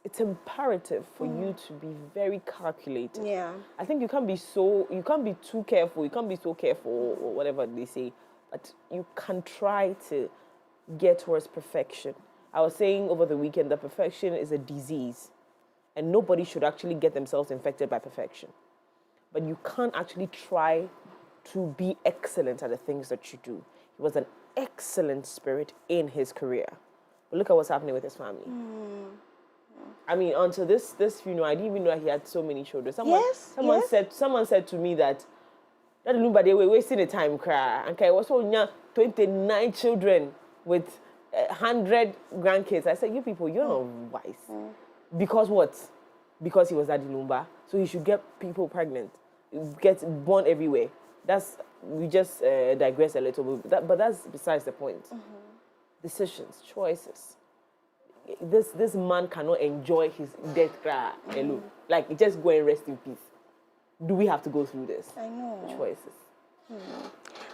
it's imperative for you to be very calculated. Yeah. I think you can't be too careful. You can't be so careful or whatever they say. But you can try to get towards perfection. I was saying over the weekend that perfection is a disease. And nobody should actually get themselves infected by perfection. But you can't actually try to be excellent at the things that you do. He was an excellent spirit in his career. But look at what's happening with his family. I mean, until this funeral, I didn't even know that he had so many children. Someone said to me that Lumba, they were wasting the time, cry. And I was only 29 children with 100 grandkids. I said, you people, you're not wise. Because what? Because he was Daddy Lumba, so he should get people pregnant, get born everywhere. We just digress a little bit, but that's besides the point. Decisions, choices. This man cannot enjoy his death cry alone. Like, just go and rest in peace. Do we have to go through this? I know. Choices.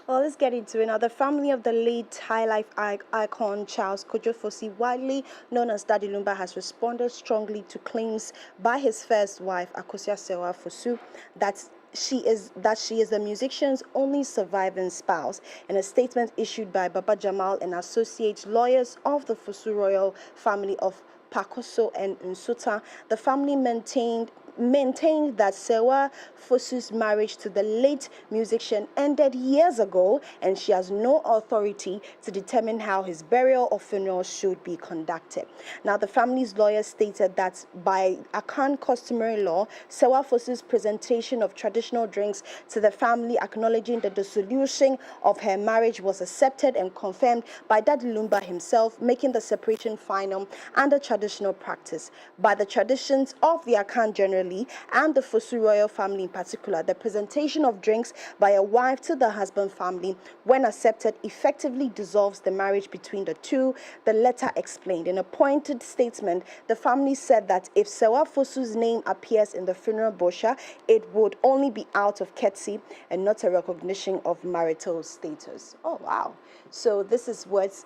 Well, let's get into it now. The family of the late high life icon Charles Kojo Fosi, widely known as Daddy Lumba, has responded strongly to claims by his first wife, Akosua Sewa Fosu, that she is the musician's only surviving spouse. In a statement issued by Baba Jamal and associate lawyers of the Fosu royal family of Pakoso and Nsuta, the family maintained that Sewa Fosu's marriage to the late musician ended years ago, and she has no authority to determine how his burial or funeral should be conducted. Now, the family's lawyer stated that by Akan customary law, Sewa Fosu's presentation of traditional drinks to the family acknowledging the dissolution of her marriage was accepted and confirmed by Daddy Lumba himself, making the separation final under traditional practice. By the traditions of the Akan generally and the Fosu royal family in particular, the presentation of drinks by a wife to the husband family, when accepted, effectively dissolves the marriage between the two, the letter explained. In a pointed statement, the family said that if Sewa Fosu's name appears in the funeral brochure, it would only be out of courtesy and not a recognition of marital status. Oh, wow. So this is what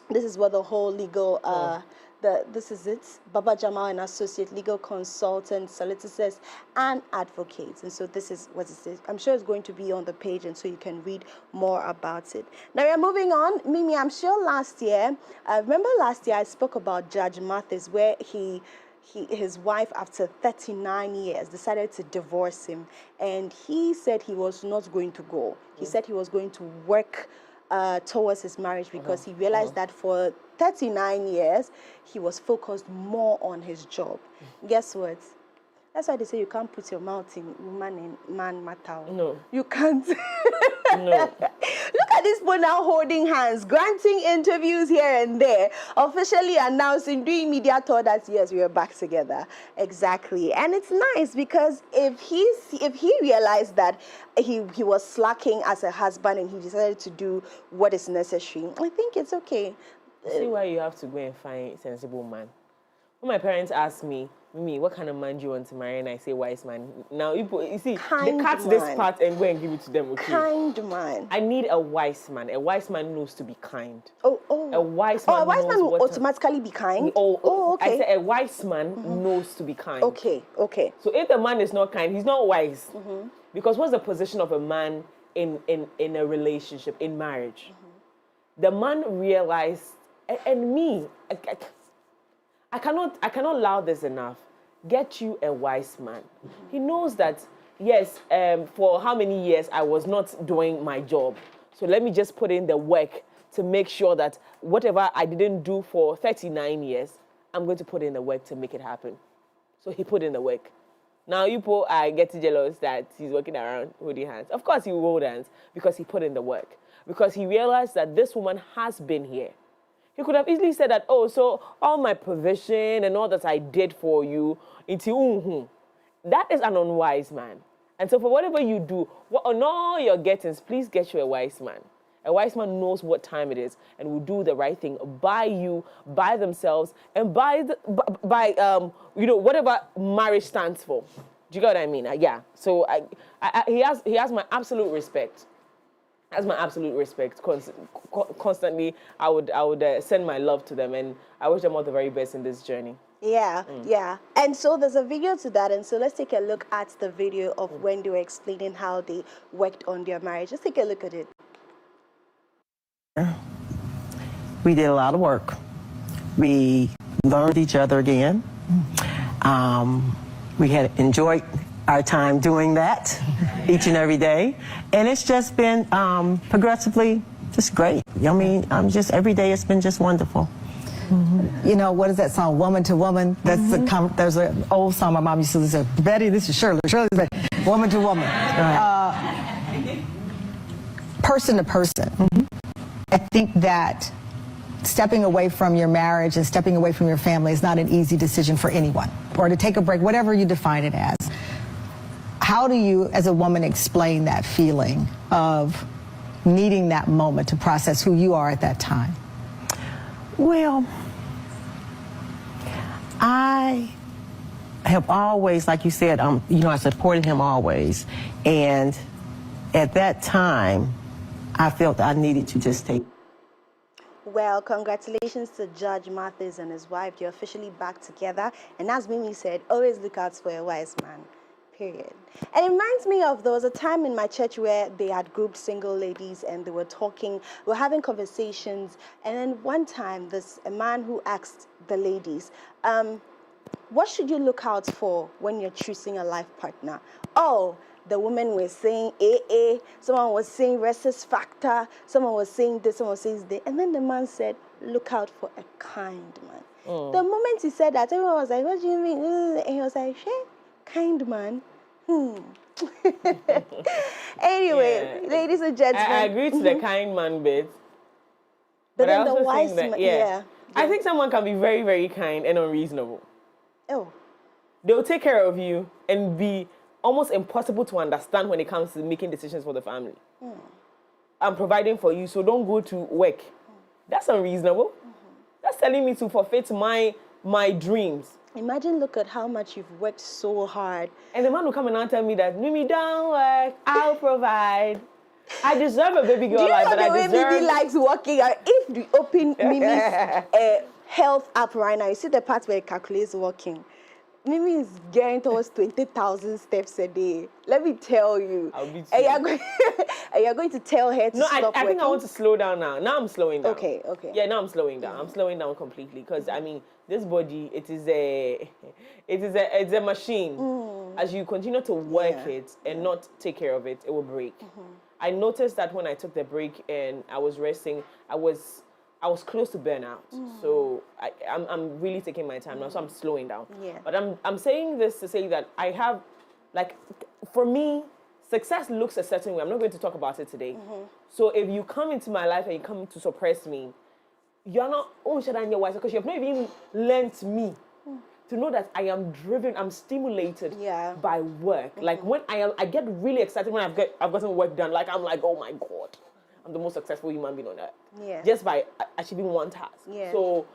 the whole legal This is it. Baba Jamal, an associate legal consultant, solicitors, and advocates. And so this is what it says. I'm sure it's going to be on the page, and so you can read more about it. Now we are moving on. Mimi, I'm sure last year, I spoke about Judge Mathis, where his wife, after 39 years, decided to divorce him. And he said he was not going to go. He said he was going to work towards his marriage because he realized that for 39 years, he was focused more on his job. Guess what? That's why they say you can't put your mouth in woman and man matter. No. You can't. No. Look at this one now holding hands, granting interviews here and there, officially announcing, doing media tour that yes, we are back together. Exactly. And it's nice because if he realized that he was slacking as a husband and he decided to do what is necessary, I think it's okay. See why you have to go and find a sensible man. When my parents ask me, Mimi, what kind of man do you want to marry? And I say, wise man. Now, you see, they cut this part and go and give it to them, okay? Kind man. I need a wise man. A wise man knows to be kind. Oh. A wise man will automatically be kind? Oh, okay. I said a wise man knows to be kind. Okay. So if the man is not kind, he's not wise. Because what's the position of a man in a relationship, in marriage? The man realized, and me, I cannot allow this enough. Get you a wise man. He knows that, yes, for how many years I was not doing my job. So let me just put in the work to make sure that whatever I didn't do for 39 years, I'm going to put in the work to make it happen. So he put in the work. Now you people are getting jealous that he's walking around holding hands. Of course he will hold hands because he put in the work. Because he realized that this woman has been here. He could have easily said that, oh, so all my provision and all that I did for you, that is an unwise man. And so for whatever you do, on all your gettings, please get you a wise man. A wise man knows what time it is and will do the right thing by you, by themselves, and by whatever marriage stands for. Do you get what I mean? Yeah. So he has my absolute respect. That's my absolute respect. Constantly, I would send my love to them, and I wish them all the very best in this journey. Yeah. And so there's a video to that, and so let's take a look at the video of when they were explaining how they worked on their marriage. Let's take a look at it. We did a lot of work. We learned each other again. We had enjoyed our time doing that each and every day. And it's just been progressively just great. I mean, every day it's been just wonderful. You know, what is that song, Woman to Woman? That's there's an old song my mom used to listen to. Betty, this is Shirley. Shirley's Betty. Woman to Woman. Person to person. I think that stepping away from your marriage and stepping away from your family is not an easy decision for anyone. Or to take a break, whatever you define it as. How do you, as a woman, explain that feeling of needing that moment to process who you are at that time? Well, I have always, like you said, I supported him always. And at that time, I felt I needed to just take. Well, congratulations to Judge Mathis and his wife. They're officially back together. And as Mimi said, always look out for a wise man. Period. And it reminds me of, there was a time in my church where they had grouped single ladies and they were talking, were having conversations. And then one time, a man who asked the ladies, what should you look out for when you're choosing a life partner? Oh, the women were saying AA, someone was saying rhesus factor, someone was saying this, someone was saying this. And then the man said, look out for a kind man. The moment he said that, everyone was like, what do you mean? And he was like, hey, kind man. Anyway, ladies and gentlemen. I agree to the kind man bit. But then I also the wise think that, man, I think someone can be very, very kind and unreasonable. Oh. They'll take care of you and be almost impossible to understand when it comes to making decisions for the family. I'm providing for you, so don't go to work. That's unreasonable. That's telling me to forfeit my dreams. Imagine, look at how much you've worked so hard. And the man will come and tell me that, Mimi, don't work, I'll provide. I deserve a baby girl life, but I deserve... Do you know the way Mimi likes working? If you open Mimi's health app right now, you see the part where it calculates walking. Mimi is getting towards 20,000 steps a day. Let me tell you. I'll beat And you. you're going to tell her to stop working? I think I want to slow down now. Now I'm slowing down. Okay. Yeah, now I'm slowing down. I'm slowing down completely because I mean, this body, it's a machine. As you continue to work it and not take care of it, it will break. I noticed that when I took the break and I was resting, I was close to burnout. So I'm really taking my time now. So I'm slowing down. Yeah. But I'm saying this to say that I have, like, for me, success looks a certain way. I'm not going to talk about it today. So if you come into my life and you come to suppress me, you're not because you have not even learnt me to know that I am driven, I'm stimulated by work. Like when I get really excited when I've gotten work done. Like I'm like, oh my God, I'm the most successful human being on earth. Yeah. Just by achieving one task. Yeah. So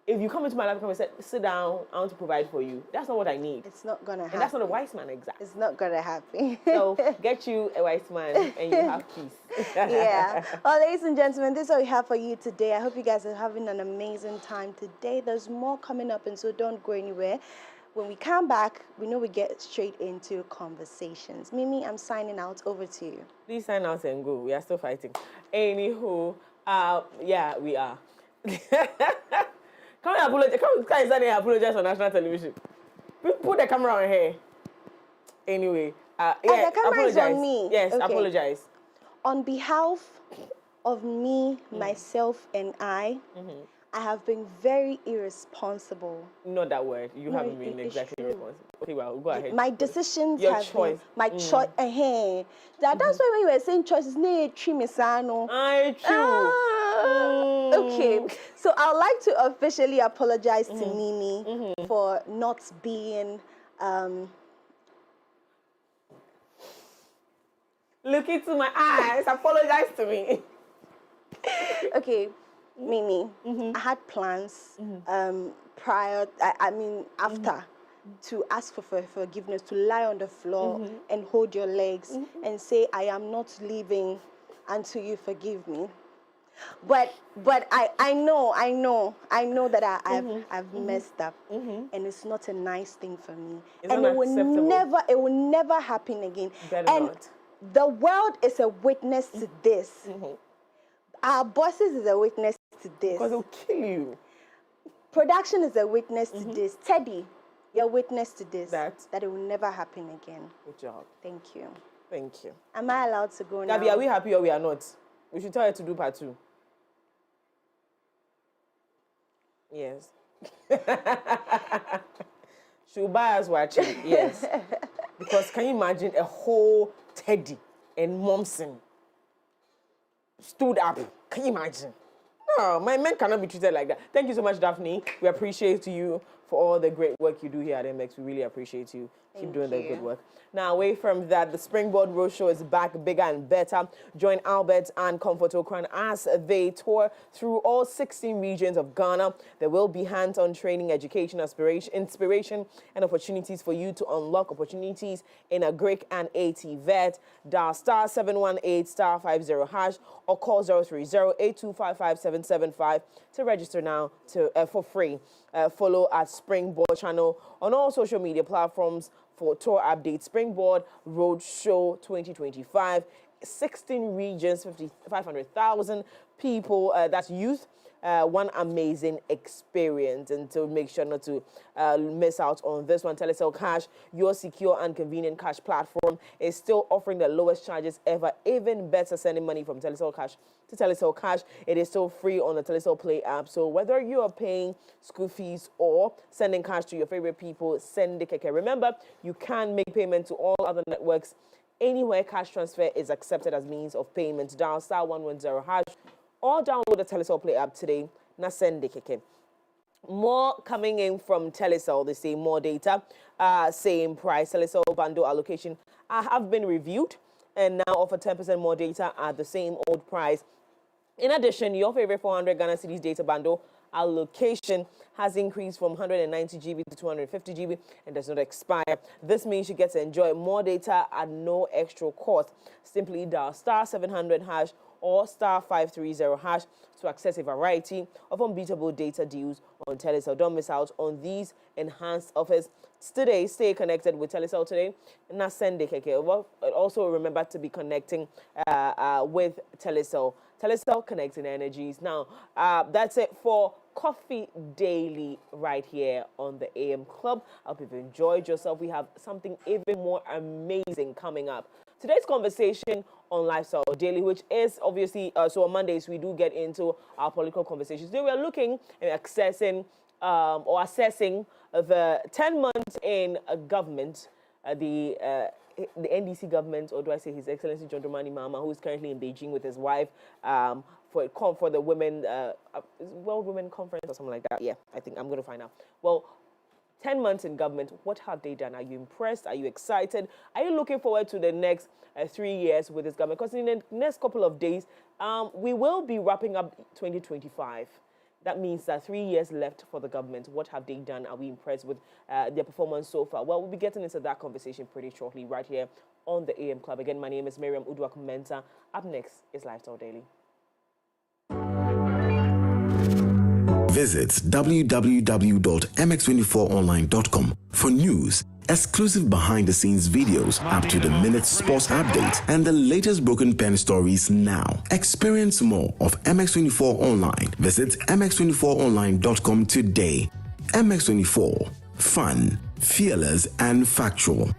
if you come into my life and come and say, sit down, I want to provide for you, that's not what I need. It's not gonna happen. And that's not a wise man, exactly. It's not gonna happen. So get you a wise man and you have peace. Yeah. Well, ladies and gentlemen, this is what we have for you today. I hope you guys are having an amazing time today. There's more coming up, and so don't go anywhere. When we come back, we know we get straight into conversations. Mimi, I'm signing out. Over to you. Please sign out and go. We are still fighting. Anywho, yeah, we are. Come and apologize. Come and apologize on national television. Put the camera on her. Anyway, yeah, the camera apologize. is on me. Yes, Okay. apologize. On behalf of me, myself, and I have been very irresponsible. Not that word. You No, haven't been it's exactly true. responsible. Okay, well, go ahead. My decisions Your have choice. been my choice. That's why when you were saying choices, I choose. Okay, so I'd like to officially apologize to Mimi for not being. Look into my eyes. Apologize to me. Okay, Mimi, I had plans prior. After. To ask for forgiveness, to lie on the floor and hold your legs and say, I am not leaving until you forgive me. But I know that I've messed up, and it's not a nice thing for me. It's and it will never happen again. And the world is a witness to this. Our bosses is a witness to this. Because they'll kill you. Production is a witness to this. Teddy, you're a witness to this. That it will never happen again. Good job. Thank you. Thank you. Am I allowed to go now? Gabby, are we happy or we are not? We should tell her to do part 2. Yes. She'll buy us watching. Yes. Because can you imagine a whole Teddy and Momsen stood up? Can you imagine? No, my men cannot be treated like that. Thank you so much, Daphne. We appreciate you for all the great work you do here at MX. We really appreciate you. Keep doing the good work. Now, away from that, the Springboard Roadshow is back bigger and better. Join Albert and Comfort Okran as they tour through all 16 regions of Ghana. There will be hands-on training, education, inspiration, and opportunities for you to unlock opportunities in a Greek and AT vet. Dial star 718 star 50 hash or call 030-8255-775 to register now for free. Follow at Springboard channel on all social media platforms for tour updates. Springboard Roadshow 2025, 16 regions, 500,000 people. That's youth. One amazing experience, and to make sure not to miss out on this one, Telecel Cash, your secure and convenient cash platform, is still offering the lowest charges ever. Even better, sending money from Telecel Cash to Telecel Cash. It is still free on the Telecel Play app. So whether you are paying school fees or sending cash to your favorite people, send the keke. Remember, you can make payment to all other networks anywhere cash transfer is accepted as means of payment. Dial star 110 hash or download the Telecel Play app today. Na send the keke. More coming in from Telecel. They say more data, same price. Telecel bundle allocation have been reviewed and now offer 10% more data at the same old price. In addition, your favorite 400 Ghana Cedis data bundle allocation has increased from 190 GB to 250 GB and does not expire. This means you get to enjoy more data at no extra cost. Simply dial star 700 hash or *530# to access a variety of unbeatable data deals on Telecel domiciles on these enhanced offers. Today, stay connected with Telecel today. Also remember to be connecting with Telecel. Telecel connecting energies. Now, that's it for Coffee Daily right here on the AM Club. I hope you've enjoyed yourself. We have something even more amazing coming up. Today's conversation on Lifestyle Daily, which is obviously, so on Mondays we do get into our political conversations. Today we are looking at assessing the 10 months in government, the NDC government, or do I say His Excellency John Mahama, who is currently in Beijing with his wife for the Women World Women Conference or something like that. Yeah, I think I'm going to find out. Well, 10 months in government, what have they done? Are you impressed? Are you excited? Are you looking forward to the next 3 years with this government? Because in the next couple of days, we will be wrapping up 2025. That means that 3 years left for the government. What have they done? Are we impressed with their performance so far? Well, we'll be getting into that conversation pretty shortly right here on the AM Club. Again, my name is Miriam Uduak-Mensah. Up next is Lifestyle Daily. Visit www.mx24online.com for news, exclusive behind-the-scenes videos, up-to-the-minute sports updates, and the latest broken pen stories now. Experience more of MX24 Online. Visit mx24online.com today. MX24. Fun, fearless, and factual.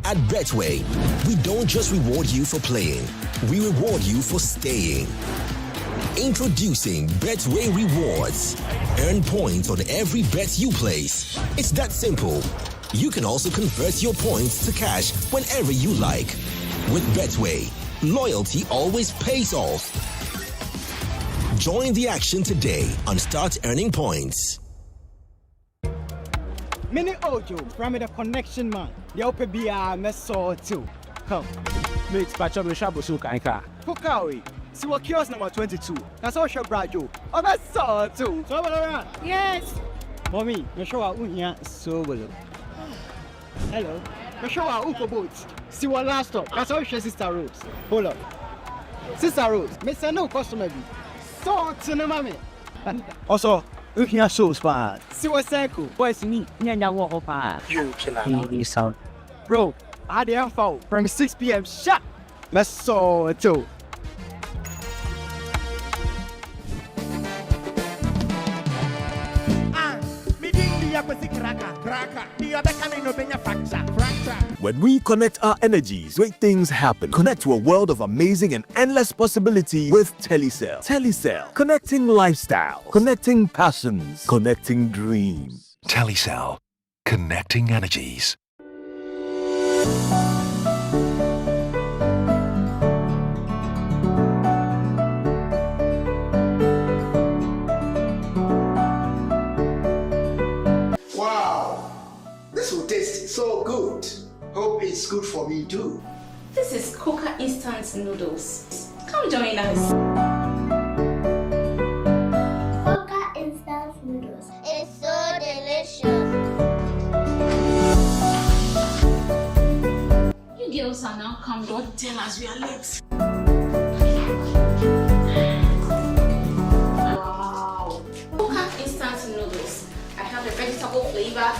At Betway, we don't just reward you for playing, we reward you for staying. Introducing Betway Rewards. Earn points on every bet you place. It's that simple. You can also convert your points to cash whenever you like. With Betway, loyalty always pays off. Join the action today and start earning points. Mini Ojo from the connection man. The open BR Meso too. Come. Mate, Pacho Shabo Sukanka. Kukawi. See what kiosk number 22. That's all your brajo. Oh, that's so too. So around. Yes. Mommy, you show our unya so well. Hello. You show our uko boats. See what last stop. That's all your Sister Rose. Hold up. Sister Rose, Miss no customer be. So to the mommy. Also, unya so spot. See what circle. Boys me. Nyanya walk up. You sound. Bro, I the info from 6 p.m. Shut. Meso too. When we connect our energies, great things happen. Connect to a world of amazing and endless possibilities with Telecel. Telecel, connecting lifestyle, connecting passions, connecting dreams. Telecel, connecting energies. This will taste so good. Hope it's good for me too. This is Coca Instant Noodles. Come join us. Coca Instant Noodles. It's so delicious. You girls are now come. Don't tell us we are late. Wow. Coca Instant Noodles. I have the vegetable flavor.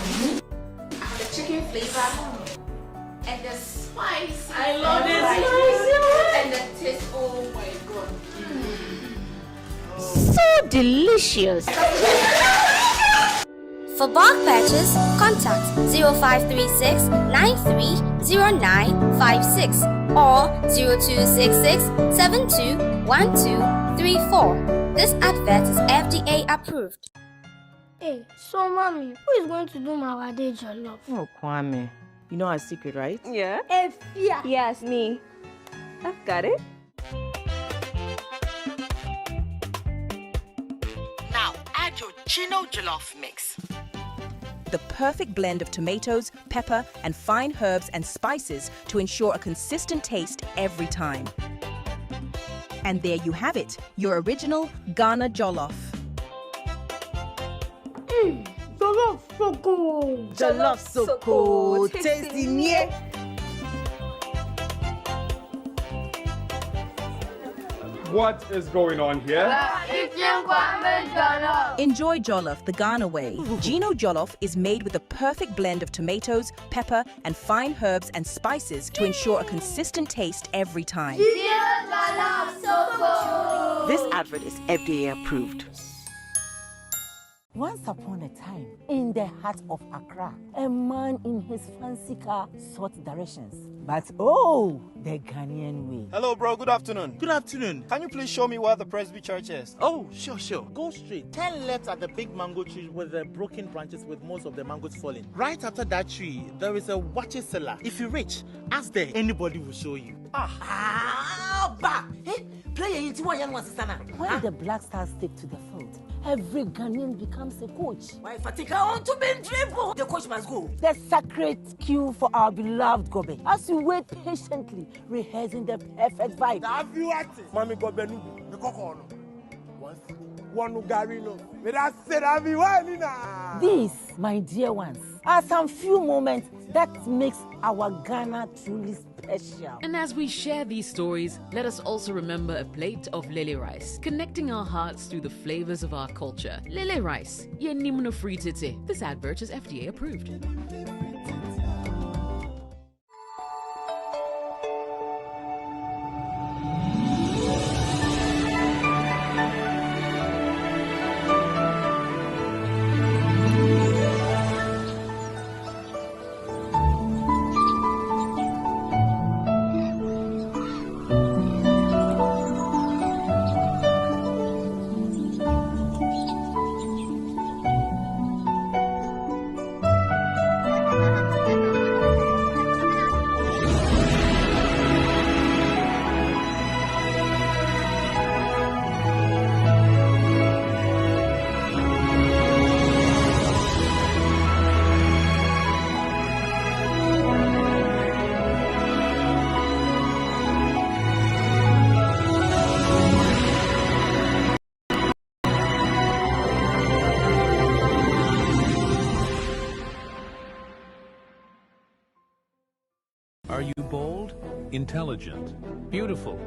Chicken flavor and the spice. I love it. And the taste. Oh my god. So delicious. For bulk purchase, contact 0536 930956 or 0266 721234. This advert is FDA approved. Hey, so mommy, who is going to do my wedding jollof? Oh, Kwame. You know our secret, right? Yeah. Yeah. Yes, me. I've got it. Gino Jollof Mix. The perfect blend of tomatoes, pepper, and fine herbs and spices to ensure a consistent taste every time. And there you have it, your original Ghana Jollof. Jollof so good. Jollof so good. Tasty near. What is going on here? Enjoy Jollof the Ghana way. Gino Jollof is made with the perfect blend of tomatoes, pepper, and fine herbs and spices to ensure a consistent taste every time. This advert is FDA approved. Once upon a time, in the heart of Accra, a man in his fancy car sought directions. But oh, the Ghanaian way. Hello, bro. Good afternoon. Good afternoon. Can you please show me where the Presby Church is? Oh, sure. Go straight. 10 left at the big mango tree with the broken branches with most of the mangoes falling. Right after that tree, there is a water cellar. If you reach, ask there. Anybody will show you. When the Black Stars stick to the field, every Ghanaian becomes a coach. Why Fatika want to be dribble? The coach must go. The sacred cue for our beloved Gobe. As we wait patiently, rehearsing the perfect vibe. Mami Gobe nubi, Mikoko no. One Garino. These, my dear ones, are some few moments that makes our Ghana truly special. And as we share these stories, let us also remember a plate of lele rice, connecting our hearts through the flavors of our culture. Lele rice, ye nimno free tete. This advert is FDA approved. Are you bold, intelligent, beautiful?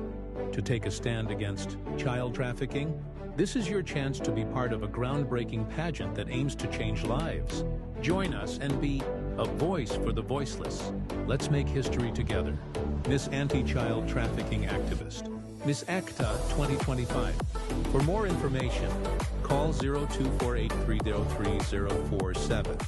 To take a stand against child trafficking? This is your chance to be part of a groundbreaking pageant that aims to change lives. Join us and be a voice for the voiceless. Let's make history together. Miss Anti-Child Trafficking Activist. Miss ACTA 2025. For more information, call 0248303047.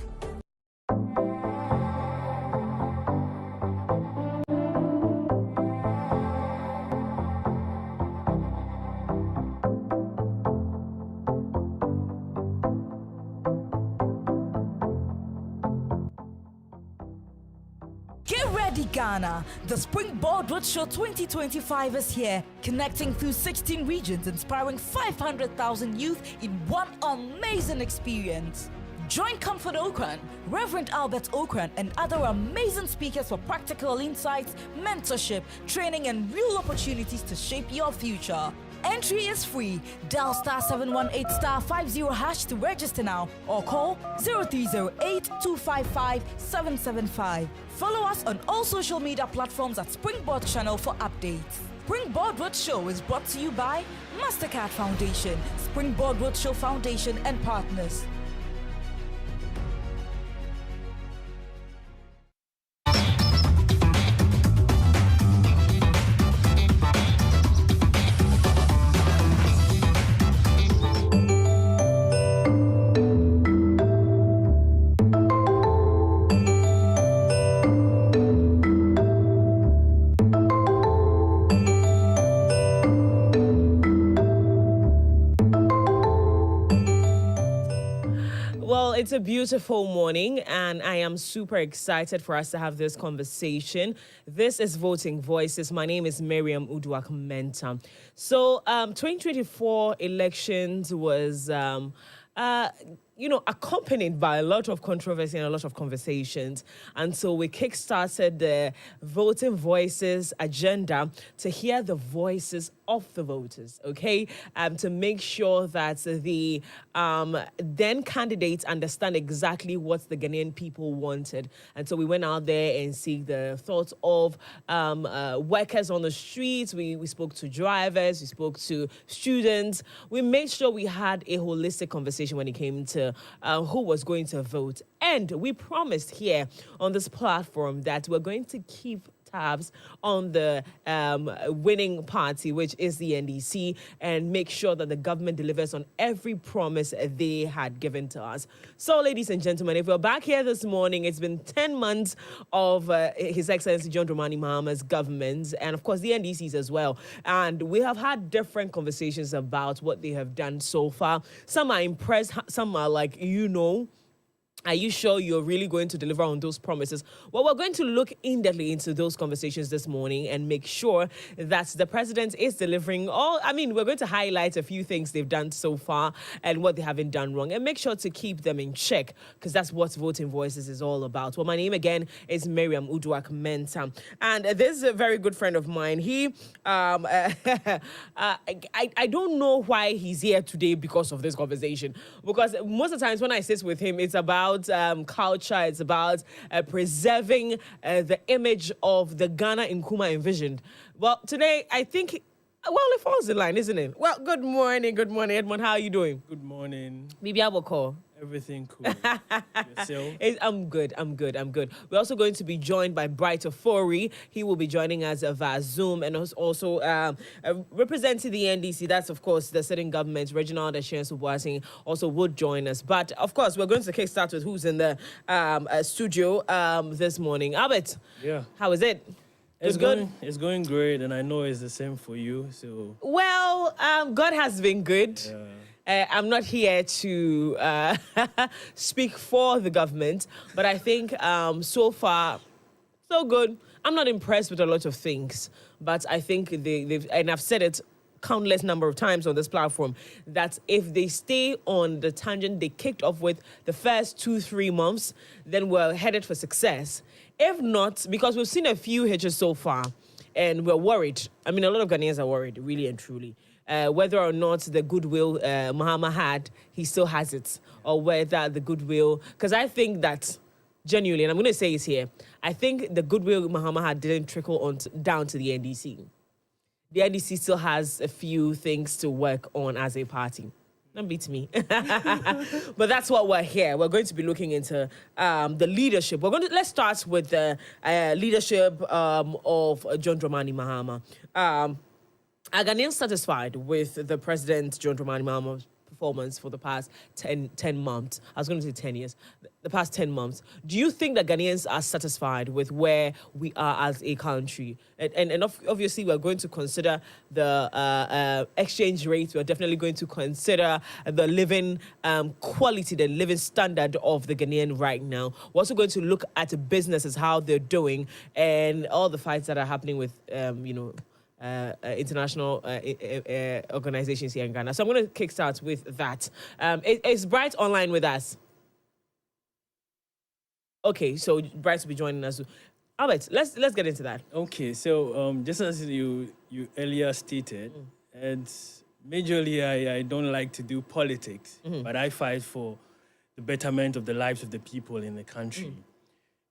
Ghana, the Springboard Roadshow 2025 is here, connecting through 16 regions, inspiring 500,000 youth in one amazing experience. Join Comfort Okran, Reverend Albert Okran, and other amazing speakers for practical insights, mentorship, training, and real opportunities to shape your future. Entry is free. Dial *718*50# to register now or call 0308-255-775. Follow us on all social media platforms at Springboard Channel for updates. Springboard Roadshow is brought to you by Mastercard Foundation, Springboard Roadshow Foundation and partners. It's a beautiful morning, and I am super excited for us to have this conversation. This is Voting Voices. My name is Miriam Uduak-Mensah. So, 2024 elections was accompanied by a lot of controversy and a lot of conversations. And so we kickstarted the Voting Voices agenda to hear the voices of the voters, okay? To make sure that the then candidates understand exactly what the Ghanaian people wanted. And so we went out there and see the thoughts of workers on the streets. We spoke to drivers, we spoke to students. We made sure we had a holistic conversation when it came to who was going to vote. And we promised here on this platform that we're going to keep tabs on the winning party, which is the NDC, and make sure that the government delivers on every promise they had given to us. So, ladies and gentlemen, if we're back here this morning, it's been 10 months of His Excellency John Mahama's government, and of course the NDCs as well. And we have had different conversations about what they have done so far. Some are impressed, some are like, are you sure you're really going to deliver on those promises? Well, we're going to look in-depthly into those conversations this morning and make sure that the president is delivering we're going to highlight a few things they've done so far and what they haven't done wrong, and make sure to keep them in check, because that's what Voting Voices is all about. Well, my name again is Miriam Uduak Mensah, and this is a very good friend of mine. He, I don't know why he's here today because of this conversation, because most of the times when I sit with him, it's about culture, it's about preserving the image of the Ghana Nkrumah envisioned. Well, today, I think, it falls in line, isn't it? Well, good morning, Edmund. How are you doing? Good morning. Maybe I will call. Everything cool. Yourself? I'm good. We're also going to be joined by Bright Ofori. He will be joining us via Zoom, and also representing the NDC. That's, of course, the sitting government. Reginald Ashian-Subuasing also would join us. But, of course, we're going to kickstart with who's in the studio this morning. Albert, yeah. How is it? It's good. It's going great, and I know it's the same for you. So. Well, God has been good. Yeah. I'm not here to speak for the government, but I think so far, so good. I'm not impressed with a lot of things, but I think they've, and I've said it countless number of times on this platform, that if they stay on the tangent they kicked off with the first 2-3 months, then we're headed for success. If not, because we've seen a few hitches so far, and we're worried. I mean, a lot of Ghanaians are worried, really and truly. Whether or not the goodwill Mahama had, he still has it, or whether the goodwill, because I think that, genuinely, and I'm going to say it here, I think the goodwill Mahama had didn't trickle down to the NDC. The NDC still has a few things to work on as a party. Don't beat me. But that's what we're here. We're going to be looking into the leadership. Let's start with the leadership of John Dramani Mahama. Are Ghanaians satisfied with the President John Dramani Mahama's performance for the past 10 months? I was going to say 10 years. The past 10 months. Do you think that Ghanaians are satisfied with where we are as a country? And obviously, we're going to consider the exchange rate. We're definitely going to consider the living quality, the living standard of the Ghanaian right now. We're also going to look at businesses, how they're doing, and all the fights that are happening with, international organizations here in Ghana. So I'm going to kickstart with that. Is Bright online with us? Okay, so Bright will be joining us. Albert, let's get into that. Okay, so just as you earlier stated, and majorly I don't like to do politics, but I fight for the betterment of the lives of the people in the country.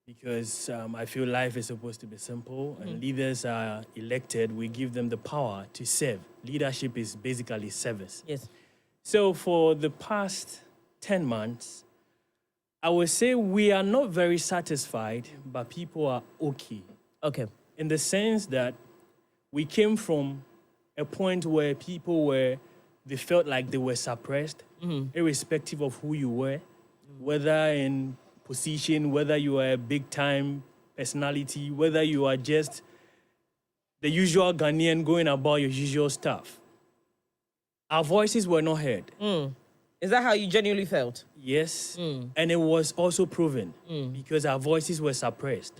Because I feel life is supposed to be simple, and leaders are elected. We give them the power to serve. Leadership is basically service. Yes. So for the past 10 months, I would say we are not very satisfied, but people are okay. Okay. In the sense that we came from a point where they felt like they were suppressed, irrespective of who you were, whether in position, whether you are a big-time personality, whether you are just the usual Ghanaian going about your usual stuff. Our voices were not heard. Is that how you genuinely felt? Yes, and it was also proven because our voices were suppressed.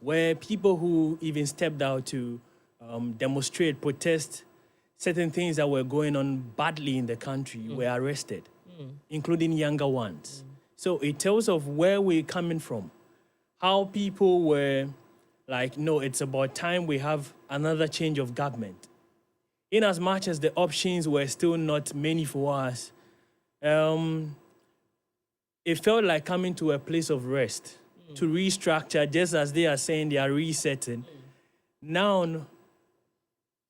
Where people who even stepped out to demonstrate, protest certain things that were going on badly in the country were arrested. including younger ones. So it tells of where we're coming from, how people were like, no, it's about time we have another change of government. In as much as the options were still not many for us, it felt like coming to a place of rest, to restructure, just as they are saying they are resetting. Now,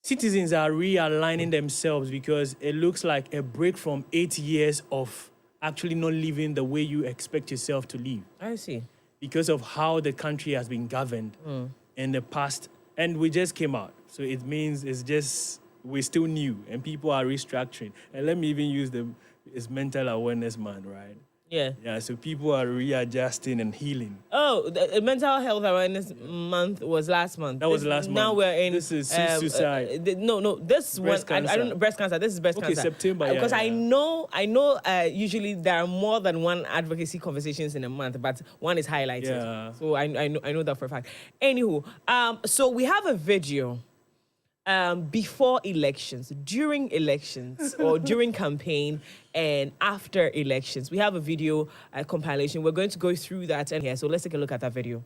citizens are realigning themselves because it looks like a break from 8 years of actually not living the way you expect yourself to live. I see. Because of how the country has been governed in the past. And we just came out. So it means it's just, we're still new and people are restructuring. And let me even use it's Mental Awareness Month, right? Yeah. Yeah, so people are readjusting and healing. Oh, the Mental Health Awareness Month was last month. That was last month. Now we're in... This is suicide. This breast one... I don't breast cancer. This is breast cancer. Okay, September, Because I know usually there are more than one advocacy conversations in a month, but one is highlighted. Yeah. So I know that for a fact. Anywho, so we have a video before elections, during elections, or during campaign, and after elections. We have a video compilation. We're going to go through that and here. So let's take a look at that video.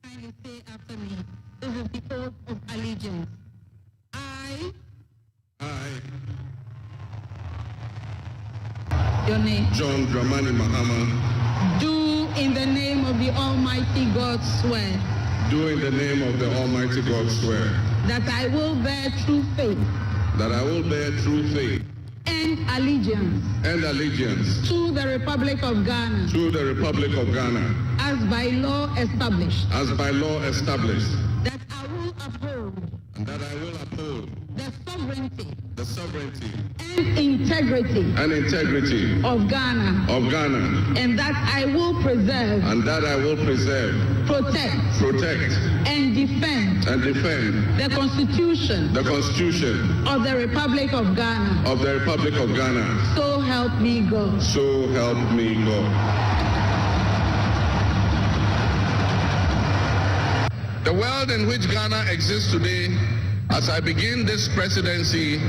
Kindly say after me. This is the oath of allegiance. I. Your name. John Mahama. Do in the name of the Almighty God swear. Do in the name of the Almighty God swear. That I will bear true faith. That I will bear true faith. And allegiance. And allegiance. To the Republic of Ghana. To the Republic of Ghana. As by law established. As by law established. That I will uphold. And that I will uphold. The sovereignty. The sovereignty. And integrity. And integrity. Of Ghana. Of Ghana. And that I will preserve. And that I will preserve. Protect. Protect. And defend. And defend. The Constitution. The Constitution. Of the Republic of Ghana. Of the Republic of Ghana. So help me God. So help me God. The world in which Ghana exists today, as I begin this presidency,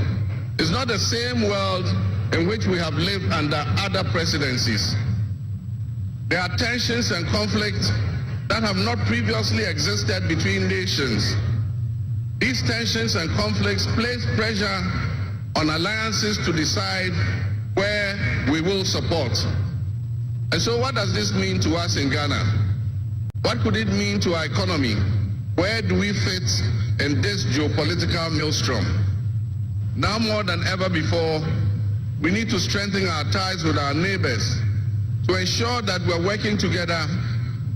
is not the same world in which we have lived under other presidencies. There are tensions and conflicts that have not previously existed between nations. These tensions and conflicts place pressure on alliances to decide where we will support. And so what does this mean to us in Ghana? What could it mean to our economy? Where do we fit in this geopolitical maelstrom? Now more than ever before, we need to strengthen our ties with our neighbors to ensure that we're working together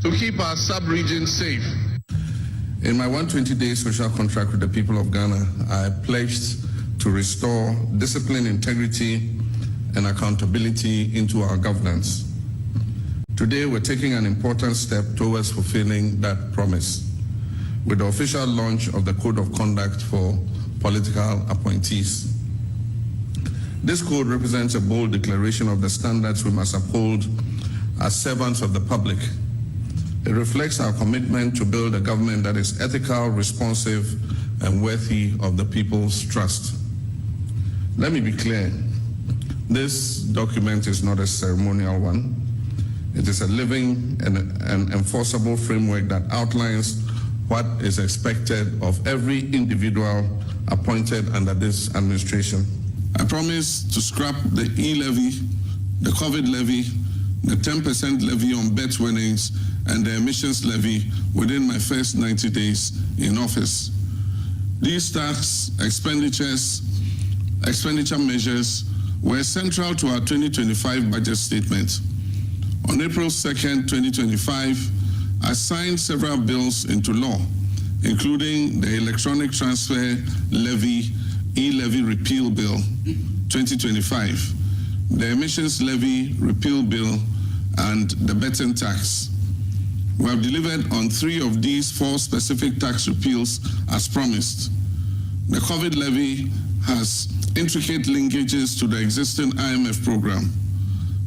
to keep our sub-region safe. In my 120-day social contract with the people of Ghana, I pledged to restore discipline, integrity, and accountability into our governance. Today, we're taking an important step towards fulfilling that promise with the official launch of the Code of Conduct for Political Appointees. This code represents a bold declaration of the standards we must uphold as servants of the public. It reflects our commitment to build a government that is ethical, responsive, and worthy of the people's trust. Let me be clear. This document is not a ceremonial one. It is a living and enforceable framework that outlines what is expected of every individual appointed under this administration. I promise to scrap the e-levy, the COVID levy, the 10% levy on bet winnings, and the emissions levy within my first 90 days in office. These tax expenditure measures were central to our 2025 budget statement. On April 2nd, 2025, I signed several bills into law, including the Electronic Transfer Levy, E-Levy Repeal Bill 2025, the Emissions Levy Repeal Bill, and the betting tax. We have delivered on 3 of these 4 specific tax repeals as promised. The COVID levy has intricate linkages to the existing IMF program.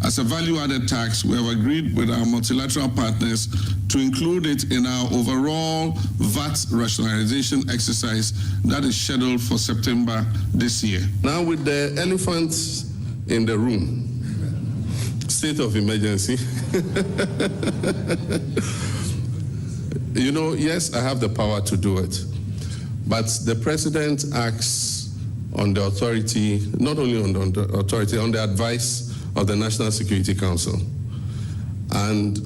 As a value-added tax, we have agreed with our multilateral partners to include it in our overall VAT rationalization exercise that is scheduled for September this year. Now, with the elephant in the room. State of emergency. You know, yes, I have the power to do it. But the president acts on the authority, not only on the authority, on the advice of the National Security Council. And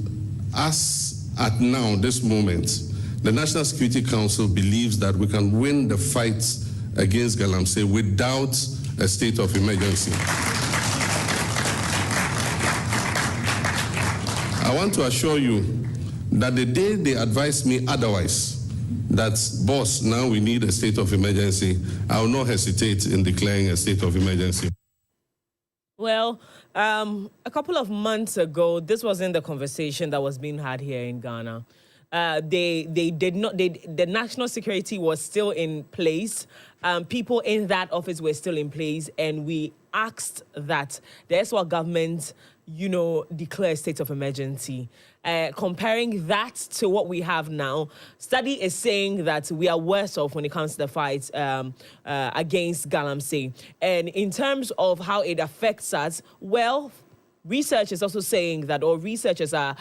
as at now, this moment, the National Security Council believes that we can win the fight against Galamsey without a state of emergency. I want to assure you that the day they advise me otherwise, that, boss, now we need a state of emergency, I will not hesitate in declaring a state of emergency. Well, a couple of months ago, this wasn't the conversation that was being had here in Ghana. The national security was still in place. People in that office were still in place, and we asked that the SWAT government, declare a state of emergency. Comparing that to what we have now, study is saying that we are worse off when it comes to the fight against Galamsey. And in terms of how it affects us, well, research is also saying that, or researchers are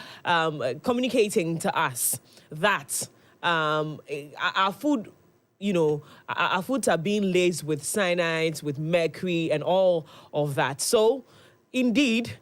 communicating to us that our food, our foods are being laced with cyanides, with mercury, and all of that. So, indeed,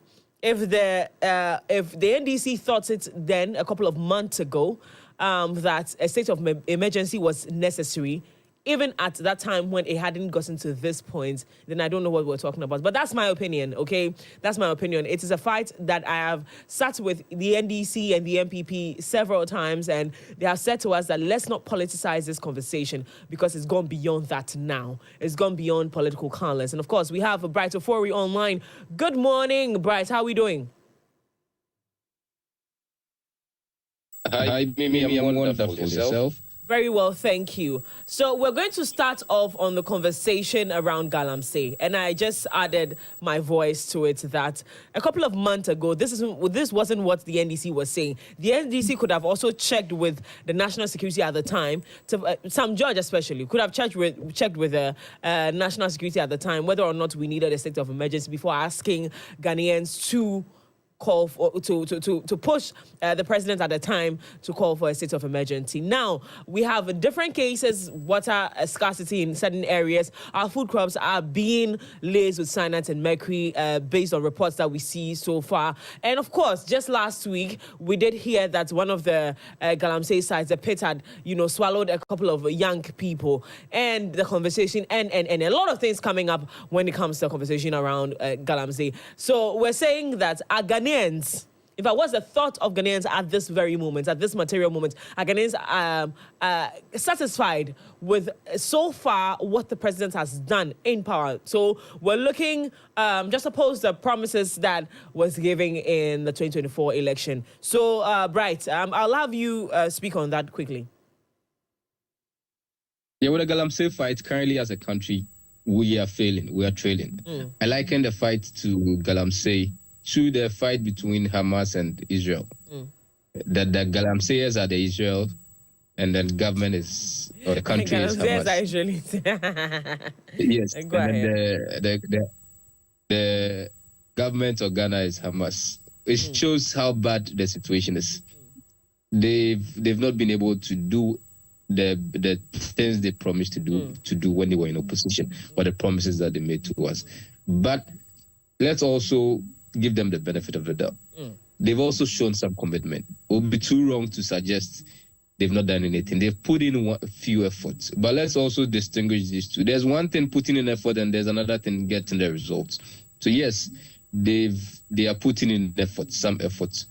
if the NDC thought it then a couple of months ago that a state of emergency was necessary, even at that time when it hadn't gotten to this point, then I don't know what we're talking about. But that's my opinion, okay? That's my opinion. It is a fight that I have sat with the NDC and the MPP several times, and they have said to us that let's not politicize this conversation because it's gone beyond that now. It's gone beyond political colors. And of course, we have Bright Ofori online. Good morning, Bright. How are we doing? Hi, Mimi. I'm wonderful. Yourself? Very well, thank you. So we're going to start off on the conversation around Galamsey, and I just added my voice to it that a couple of months ago, this wasn't what the NDC was saying. The NDC could have also checked with the national security at the time, some judge especially, could have checked with the national security at the time whether or not we needed a state of emergency before asking Ghanaians to call for to push the president at the time to call for a state of emergency. Now we have different cases, water scarcity in certain areas. Our food crops are being laced with cyanides and mercury based on reports that we see so far. And of course, just last week we did hear that one of the Galamsey sites, the pit, had swallowed a couple of young people. And the conversation and a lot of things coming up when it comes to the conversation around Galamsey. So we're saying that our Ghanaians, if I was the thought of Ghanaians at this very moment, at this material moment, are Ghanaians satisfied with so far what the president has done in power? So we're looking, just suppose the promises that was given in the 2024 election. So, Bright, I'll have you speak on that quickly. Yeah, with the Galamsey fight, currently as a country, we are failing, we are trailing. I liken the fight to Galamsey to the fight between Hamas and Israel. That the Galamseyers are the Israel, and then government is, or the country is Hamas. Are Israelis. Yes, Go ahead. The government of Ghana is Hamas. It shows how bad the situation is. They've not been able to do the things they promised to do when they were in opposition, or the promises that they made to us. But let's also give them the benefit of the doubt. They've also shown some commitment. It would be too wrong to suggest they've not done anything. They've put in few efforts. But let's also distinguish these two. There's one thing putting in effort, and there's another thing getting the results. So yes, they are putting in effort, some efforts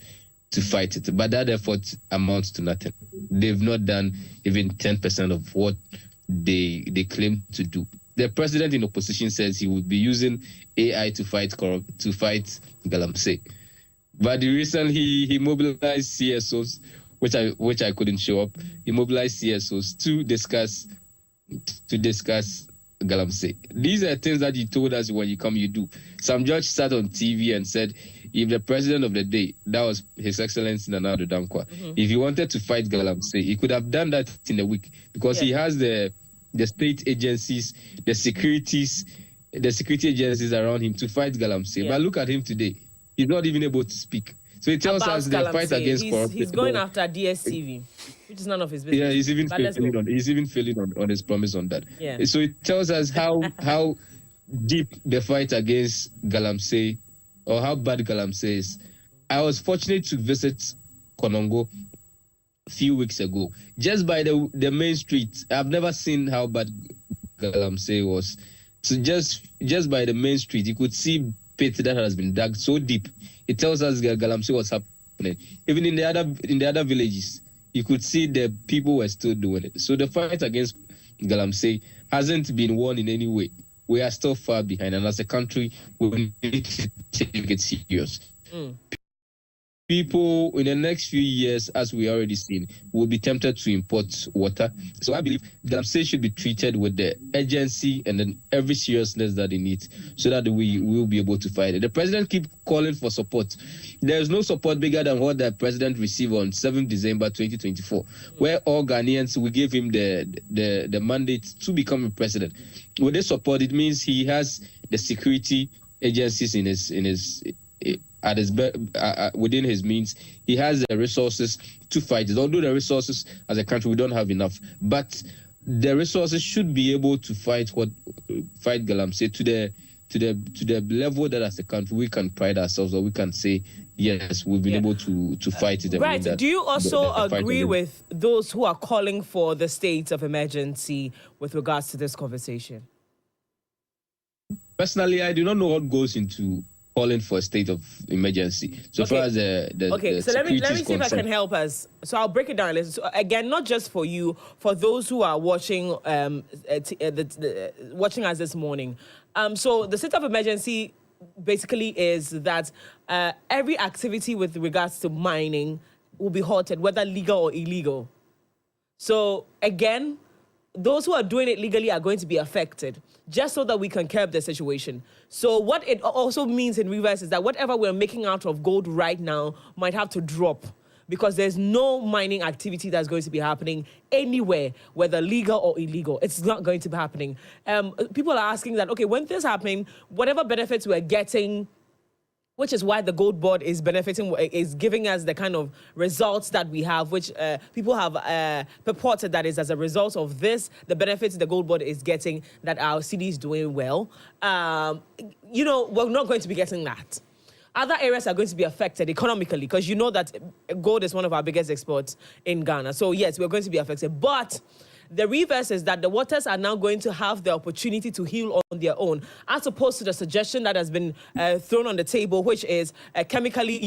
to fight it, but that effort amounts to nothing. They've not done even 10% of what they claim to do. The president in opposition says he would be using AI to fight Galamsey. But recently he mobilized CSOs, which I couldn't show up. He mobilized CSOs to discuss Galamsey. These are things that he told us when you come, you do. Some judge sat on TV and said, if the president of the day, that was His Excellency Nana Addo Dankwa, if he wanted to fight Galamsey, he could have done that in a week because he has the state agencies, the securities, the security agencies around him to fight Galamsey. Yeah. But look at him today. He's not even able to speak. So it tells us the fight against corruption. He's going after DSTV, which is none of his business. Yeah, he's even failing on his promise on that. Yeah. So it tells us how deep the fight against Galamsey, or how bad Galamsey is. I was fortunate to visit Konongo a few weeks ago. Just by the main street, I've never seen how bad Galamsey was. So just by the main street, you could see pit that has been dug so deep. It tells us Galamsey was happening. Even in the other villages, you could see the people were still doing it. So the fight against Galamsey hasn't been won in any way. We are still far behind, and as a country, we need to take it serious. People in the next few years, as we already seen, will be tempted to import water. So I believe Galamsey should be treated with the urgency and then every seriousness that they need, so that we will be able to fight it. The president keeps calling for support. There is no support bigger than what the president received on 7th December 2024, where all Ghanaians, we gave him the mandate to become a president. With this support, it means he has the security agencies within his means. He has the resources to fight it. Although the resources as a country we don't have enough, but the resources should be able to fight Galamsey to the level that as a country we can pride ourselves, or we can say yes, we've been able to fight it. Right. Do you also agree with those who are calling for the state of emergency with regards to this conversation? Personally, I do not know what goes into calling for a state of emergency. So far as the so let me see if I can help us. So I'll break it down. So again, not just for you, for those who are watching watching us this morning. So the state of emergency basically is that every activity with regards to mining will be halted, whether legal or illegal. So again, those who are doing it legally are going to be affected, just so that we can curb the situation. So what it also means in reverse is that whatever we're making out of gold right now might have to drop, because there's no mining activity that's going to be happening anywhere, whether legal or illegal. It's not going to be happening. People are asking that, okay, when this happening, whatever benefits we're getting, which is why the gold board is benefiting, is giving us the kind of results that we have, which people have purported that is as a result of this, the benefits the gold board is getting, that our city is doing well. We're not going to be getting that. Other areas are going to be affected economically, because you know that gold is one of our biggest exports in Ghana. So yes, we're going to be affected. But the reverse is that the waters are now going to have the opportunity to heal on their own, as opposed to the suggestion that has been thrown on the table, which is chemically,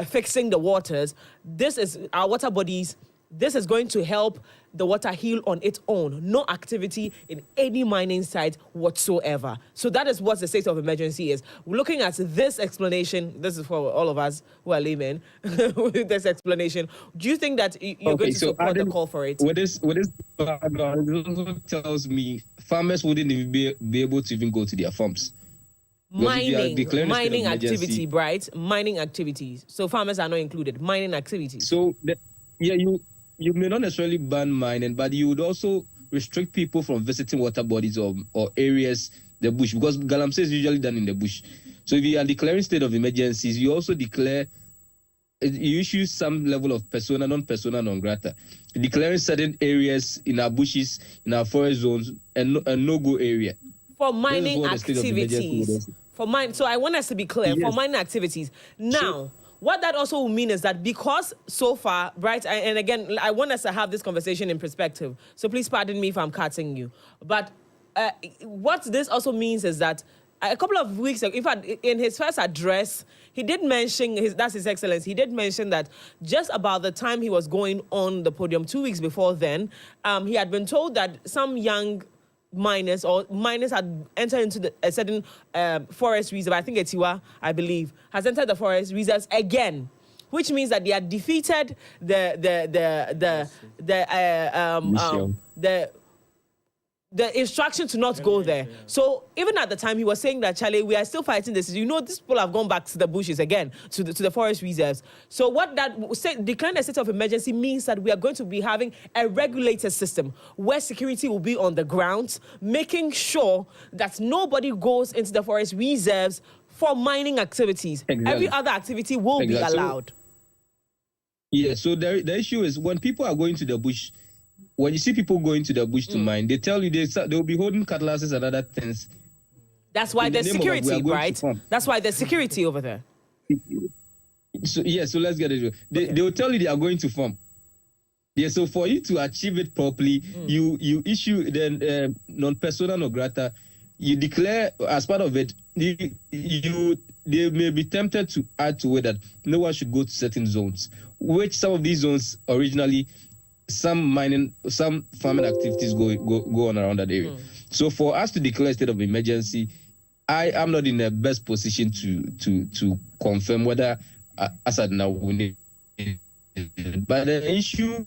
fixing the waters. This is our water bodies. This is going to help the water heal on its own. No activity in any mining site whatsoever. So that is what the state of emergency is. We're looking at this explanation. This is for all of us who are laymen. With this explanation, do you think that you're going to support the call for it? With this background, it also tells me farmers wouldn't even be able to even go to their farms. Mining activity, Bright. Mining activities. So farmers are not included. Mining activities. So you may not necessarily ban mining, but you would also restrict people from visiting water bodies or areas, the bush, because Galamsey is usually done in the bush. So if you are declaring state of emergencies, you also you issue some level of persona non grata, declaring certain areas in our bushes, in our forest zones, and no-go area. For mining activities. So I want us to be clear, for mining activities. Now, what that also will mean is that because so far, right, and again, I want us to have this conversation in perspective, so please pardon me if I'm cutting you, but what this also means is that a couple of weeks ago, in fact, in his first address, he did mention, that's His Excellency, he did mention that just about the time he was going on the podium 2 weeks before then, he had been told that some young miners had entered into a certain forest reserve. I think Etiwa, I believe, has entered the forest reserves again, which means that they had defeated the the instruction to not go there. Yeah. So even at the time, he was saying that, Charlie, we are still fighting this. You know, these people have gone back to the bushes again, to the forest reserves. So what that declaring a state of emergency means that we are going to be having a regulated system where security will be on the ground, making sure that nobody goes into the forest reserves for mining activities. Exactly. Every other activity will be allowed. So the issue is when people are going to the bush, when you see people going to the bush to mine, they tell you they'll be holding cutlasses and other things. That's why there's security, right? That's why there's security over there. So let's get it. They will tell you they are going to farm. Yeah, so for you to achieve it properly, you issue the non-persona non grata. You declare as part of it. They may be tempted to add to it that no one should go to certain zones, which some of these zones originally, some farming activities go on around that area. So for us to declare a state of emergency, I am not in the best position to confirm whether as at now we need it. But the issue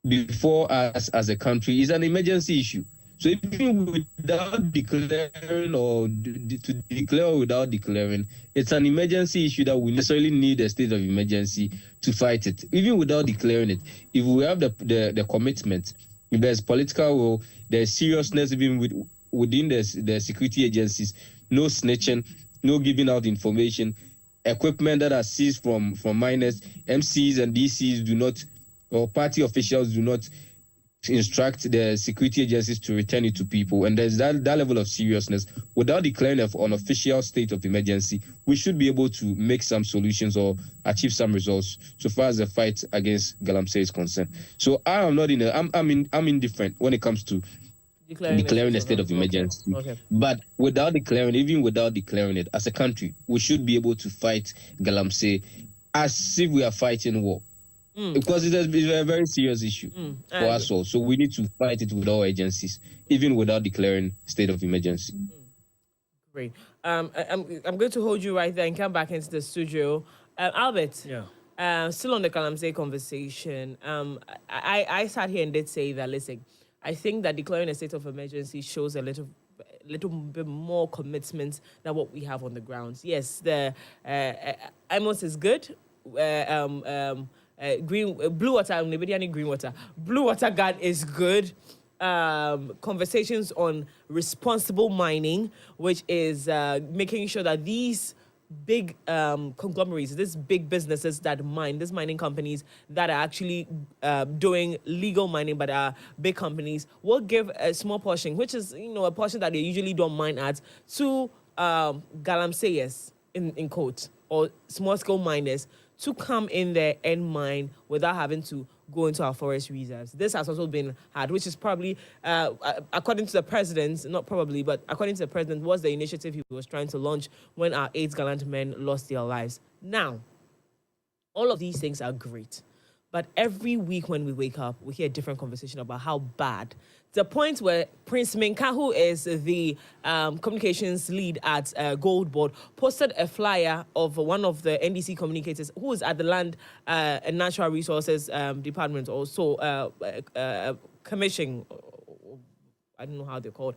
before us as a country is an emergency issue. So even without declaring or to declare or without declaring, it's an emergency issue that we necessarily need a state of emergency to fight it. Even without declaring it, if we have the commitment, if there's political will, there's seriousness even within the security agencies, no snitching, no giving out information, equipment that are seized from miners, MCs and DCs do not, or party officials do not instruct the security agencies to return it to people, and there's that level of seriousness. Without declaring an official state of emergency, we should be able to make some solutions or achieve some results so far as the fight against Galamsey is concerned. So I am not I'm indifferent when it comes to declaring a state of emergency. Okay. But even without declaring it, as a country, we should be able to fight Galamsey as if we are fighting war. Because it has been a very serious issue for us all. So we need to fight it with all agencies, even without declaring state of emergency. Great. I'm going to hold you right there and come back into the studio. Albert, still on the Galamsey conversation. I sat here and did say that, listen, I think that declaring a state of emergency shows a little bit more commitment than what we have on the grounds. Yes, the IMOS is good. Blue water, green water. Blue water guard is good. Conversations on responsible mining, which is making sure that these big conglomerates, these big businesses that mine, these mining companies that are actually doing legal mining but are big companies, will give a small portion, which is a portion that they usually don't mine at, to galamseyers in quote, or small scale miners, to come in there and mine without having to go into our forest reserves. This has also been had, which is probably, according to the president, not probably, but according to the president, was the initiative he was trying to launch when our 8 gallant men lost their lives. Now, all of these things are great, but every week when we wake up, we hear a different conversation about how bad. The point where Prince Minka, who is the communications lead at Gold Board, posted a flyer of one of the NDC communicators who is at the Land and Natural Resources Department, also Commission, I don't know how they're called.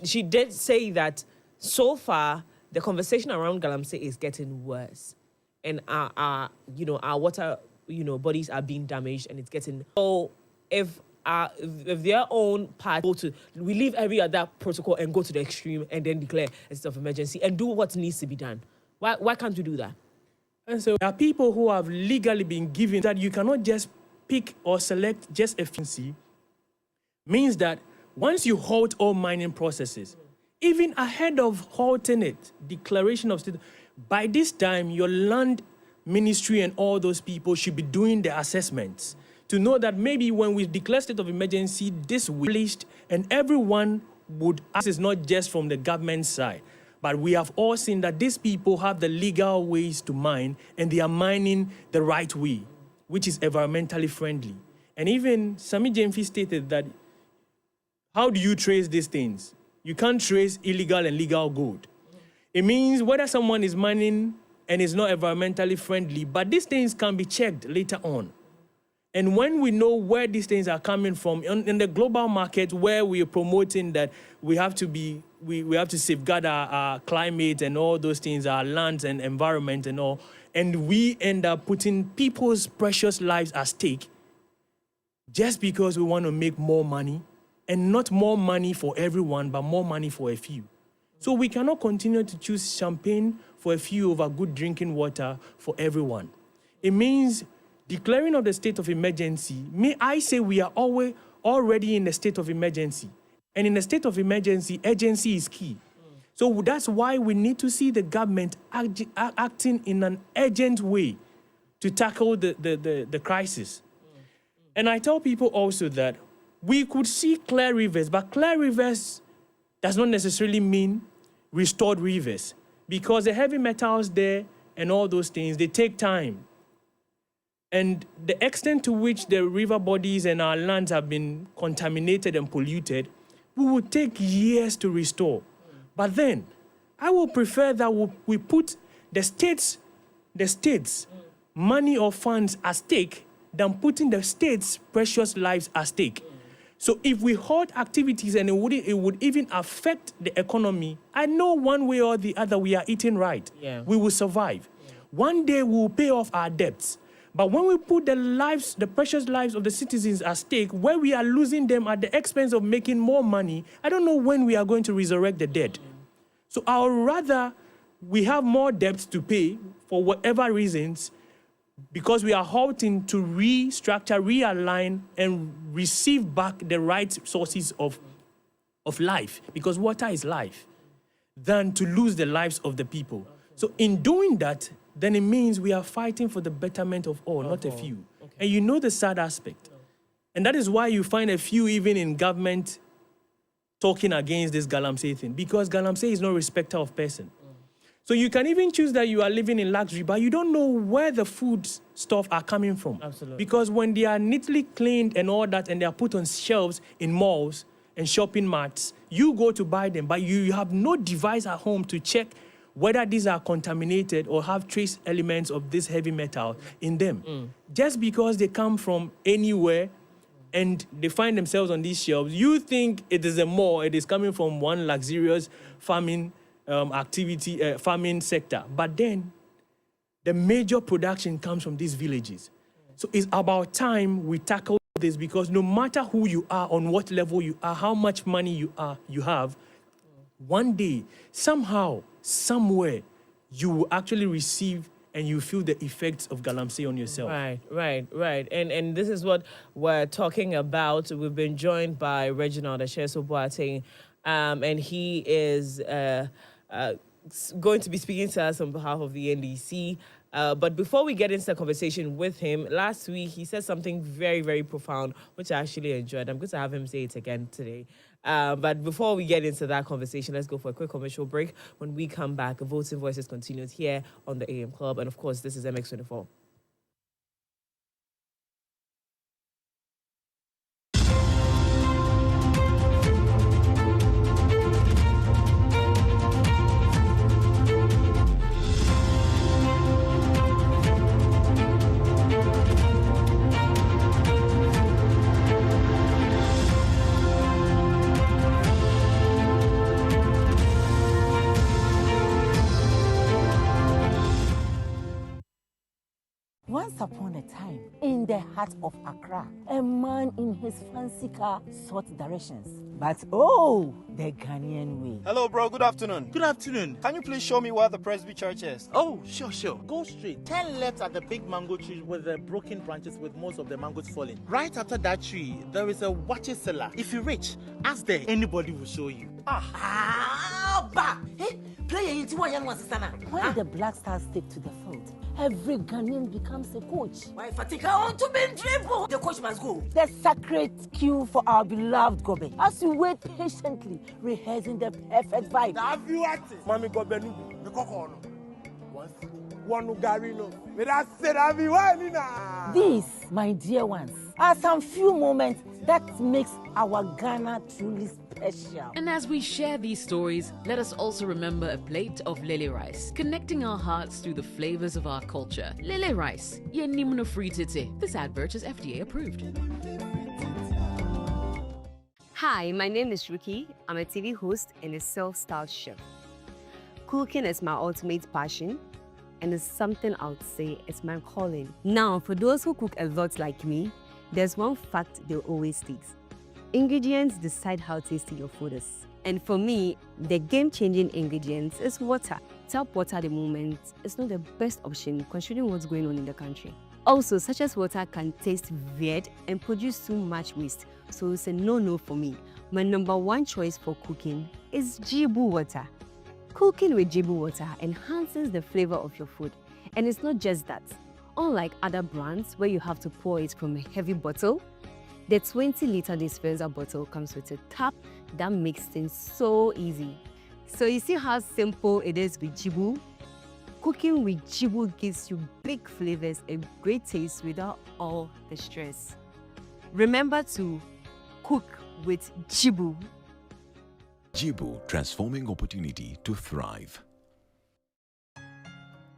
She did say that so far, the conversation around Galamsey is getting worse. And our water, bodies are being damaged, and it's getting... So if their own part we leave every other protocol and go to the extreme and then declare a state of emergency and do what needs to be done. Why can't we do that? And so there are people who have legally been given that you cannot just pick or select just efficiency. Means that once you halt all mining processes, even ahead of halting it, declaration of state, by this time your land ministry and all those people should be doing the assessments to know that maybe when we declare state of emergency, this released, and everyone would, this is not just from the government side, but we have all seen that these people have the legal ways to mine, and they are mining the right way, which is environmentally friendly. And even Sami Jemfi stated that, how do you trace these things? You can't trace illegal and legal gold. It means whether someone is mining and is not environmentally friendly, but these things can be checked later on. And when we know where these things are coming from, in the global market where we are promoting that we have to safeguard our climate and all those things, our lands and environment and all, and we end up putting people's precious lives at stake just because we want to make more money, and not more money for everyone, but more money for a few. So we cannot continue to choose champagne for a few over good drinking water for everyone. It means declaring of the state of emergency. May I say we are already in the state of emergency. And in a state of emergency, urgency is key. So that's why we need to see the government acting in an urgent way to tackle the crisis. And I tell people also that we could see clear rivers, but clear rivers does not necessarily mean restored rivers, because the heavy metals there and all those things, they take time. And the extent to which the river bodies and our lands have been contaminated and polluted, we will take years to restore. But then, I will prefer that we put the states' money or funds at stake than putting the states' precious lives at stake. So if we halt activities and it would even affect the economy, I know one way or the other we are eating right. Yeah. We will survive. Yeah. One day we will pay off our debts. But when we put the precious lives of the citizens at stake, where we are losing them at the expense of making more money, I don't know when we are going to resurrect the dead. So I would rather we have more debts to pay for whatever reasons, because we are halting to restructure, realign, and receive back the right sources of life, because water is life, than to lose the lives of the people. So in doing that, then it means we are fighting for the betterment of all, not a few. Okay. And you know the sad aspect. And that is why you find a few even in government talking against this galamsey thing, because galamsey is no respecter of person. So you can even choose that you are living in luxury, but you don't know where the food stuff are coming from. Absolutely. Because when they are neatly cleaned and all that, and they are put on shelves in malls and shopping marts, you go to buy them, but you have no device at home to check whether these are contaminated or have trace elements of this heavy metal in them. Just because they come from anywhere and they find themselves on these shelves, you think it is a mall, it is coming from one luxurious farming farming sector. But then the major production comes from these villages. So it's about time we tackle this, because no matter who you are, on what level you are, how much money you have, one day, somehow, somewhere, you will actually receive and you feel the effects of galamsey on yourself. Right. And this is what we're talking about. We've been joined by Reginald Asheso-Boateng, and he is going to be speaking to us on behalf of the NDC. But before we get into the conversation with him, last week he said something very, very profound, which I actually enjoyed. I'm going to have him say it again today. But before we get into that conversation, let's go for a quick commercial break. When we come back, Voting Voices continues here on the AM Club. And of course, this is MX24. Once upon a time, in the heart of Accra, a man in his fancy car sought directions. But oh, the Ghanaian way. Hello, bro. Good afternoon. Good afternoon. Can you please show me where the Presby Church is? Oh, sure. Go straight. 10 left at the big mango tree with the broken branches with most of the mangoes falling. Right after that tree, there is a watches cellar. If you reach, ask there. Anybody will show you. When the Black Stars stick to the field, every Ghanaian becomes a coach. Why Fatika want to be dribble? The coach must go. The sacred cue for our beloved Gobe, as we wait patiently, rehearsing the perfect vibe. Mami Gobe nubi, the kokono. One garino. These, my dear ones, are some few moments that makes our Ghana truly special. And as we share these stories, let us also remember a plate of lily rice, connecting our hearts through the flavors of our culture. Lily rice, ye nimno free Tetteh. This advert is FDA approved. Hi, my name is Ruki. I'm a TV host and a self-styled chef. Cooking is my ultimate passion, and it's something I would say is my calling. Now, for those who cook a lot like me, there's one fact they'll always state. Ingredients decide how tasty your food is. And for me, the game-changing ingredients is water. Tap water at the moment is not the best option considering what's going on in the country. Also, such as water can taste weird and produce too much waste, so it's a no-no for me. My number one choice for cooking is Jibu water. Cooking with Jibu water enhances the flavor of your food. And it's not just that. Unlike other brands where you have to pour it from a heavy bottle, the 20-liter dispenser bottle comes with a tap that makes things so easy. So you see how simple it is with Jibu? Cooking with Jibu gives you big flavors and great taste without all the stress. Remember to cook with Jibu. Jibu, transforming opportunity to thrive.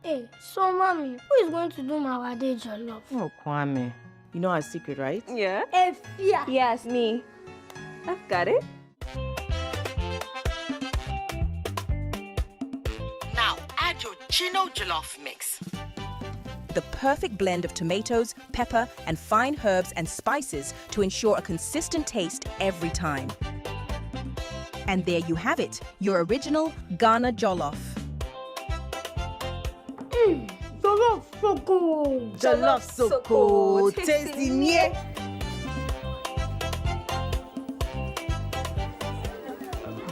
Hey, so mommy, who is going to do my wade jollof? Oh, Kwame. You know our secret, right? Yeah? Efia. Yes, me. I've got it. Now, add your Chino jollof mix. The perfect blend of tomatoes, pepper, and fine herbs and spices to ensure a consistent taste every time. And there you have it, your original Ghana jollof. Jollof so good. Jollof so cool. Tasty nie.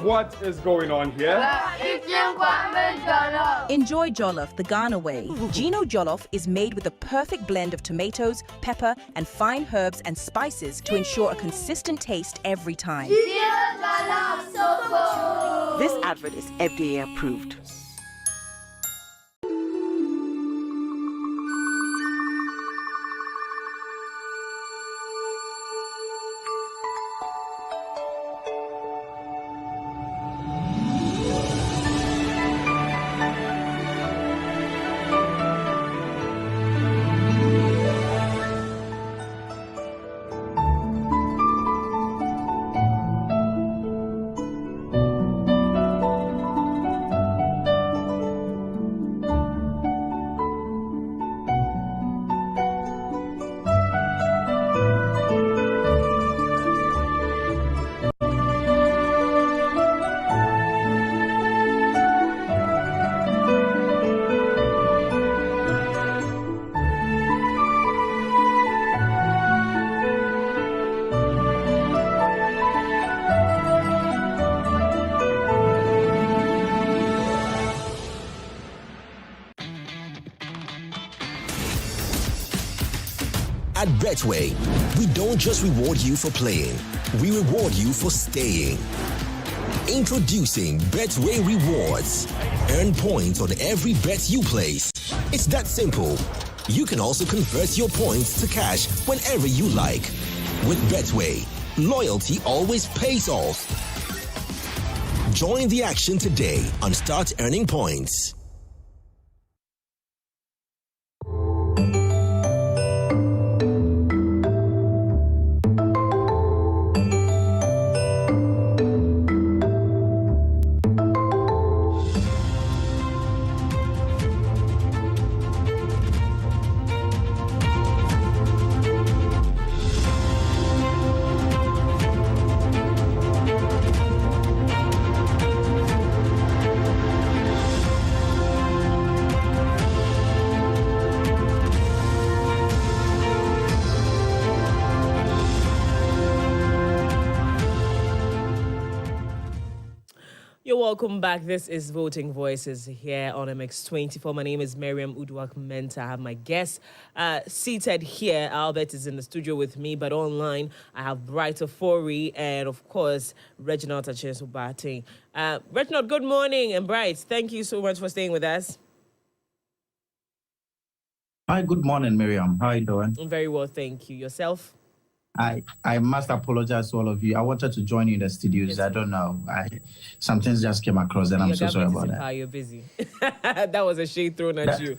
What is going on here? Enjoy jollof the Ghana way. Gino jollof is made with the perfect blend of tomatoes, pepper, and fine herbs and spices to ensure a consistent taste every time. This advert is FDA approved. At Betway, we don't just reward you for playing, we reward you for staying. Introducing Betway Rewards. Earn points on every bet you place. It's that simple. You can also convert your points to cash whenever you like. With Betway, loyalty always pays off. Join the action today and start earning points. Welcome back. This is Voting Voices here on MX24. My name is Miriam Uduak-Menta. I have my guest seated here. Albert is in the studio with me, but online I have Bright Ofori and, of course, Reginald Tachesu-Bate. Reginald, good morning. And Bright, thank you so much for staying with us. Hi, good morning, Miriam. How are you doing? I'm very well, thank you. Yourself? I must apologize to all of you. I wanted to join you in the studios. I don't know. Some things just came across, and I'm so sorry about that. You're busy. That was a shade thrown at you.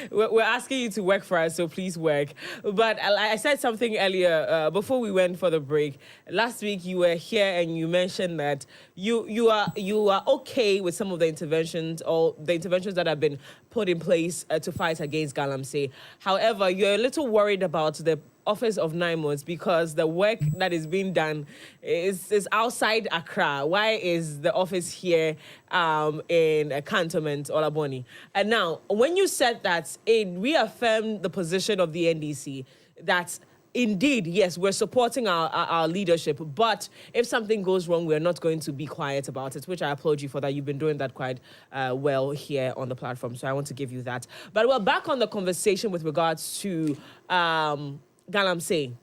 We're asking you to work for us, so please work. But I said something earlier before we went for the break. Last week you were here and you mentioned that you are okay with some of the interventions or the interventions that have been put in place to fight against Galamsey. However, you're a little worried about the office of NIMOS because the work that is being done is outside Accra. Why is the office here in a cantonment, Olaboni? And now, when you said that, it reaffirmed the position of the NDC that indeed, yes, we're supporting our leadership, but if something goes wrong, we're not going to be quiet about it, which I applaud you for that. You've been doing that quite well here on the platform, so I want to give you that. But we're back on the conversation with regards to Galamsey.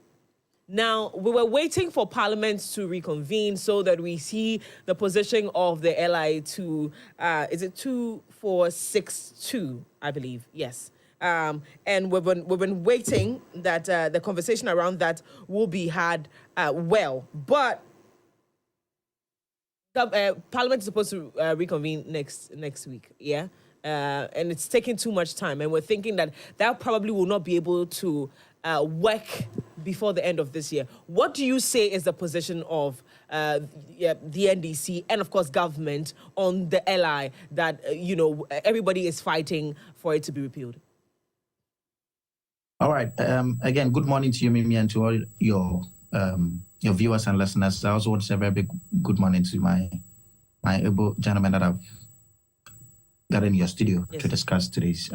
Now, we were waiting for Parliament to reconvene so that we see the position of the LI to, is it 2462, I believe, yes. And we've been waiting that the conversation around that will be had well. But Parliament is supposed to reconvene next week, yeah? And it's taking too much time. And we're thinking that probably will not be able to work before the end of this year. What do you say is the position of the NDC and, of course, government on the LI that, everybody is fighting for it to be repealed? All right. Again, good morning to you, Mimi, and to all your viewers and listeners. I also want to say a very big good morning to my able gentlemen that have got in your studio to discuss today's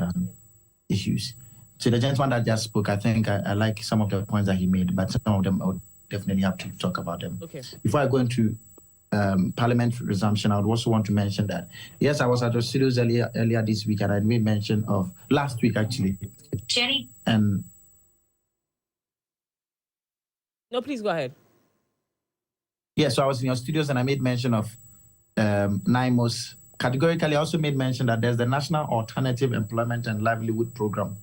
issues. To the gentleman that just spoke, I think I like some of the points that he made, but some of them I would definitely have to talk about them. Okay. Before I go into Parliament resumption, I would also want to mention that, yes, I was at your studios earlier this week, and I made mention of last week, actually. Jenny? And no, please go ahead. Yeah, so I was in your studios and I made mention of NIMOS. Categorically, I also made mention that there's the National Alternative Employment and Livelihood Program,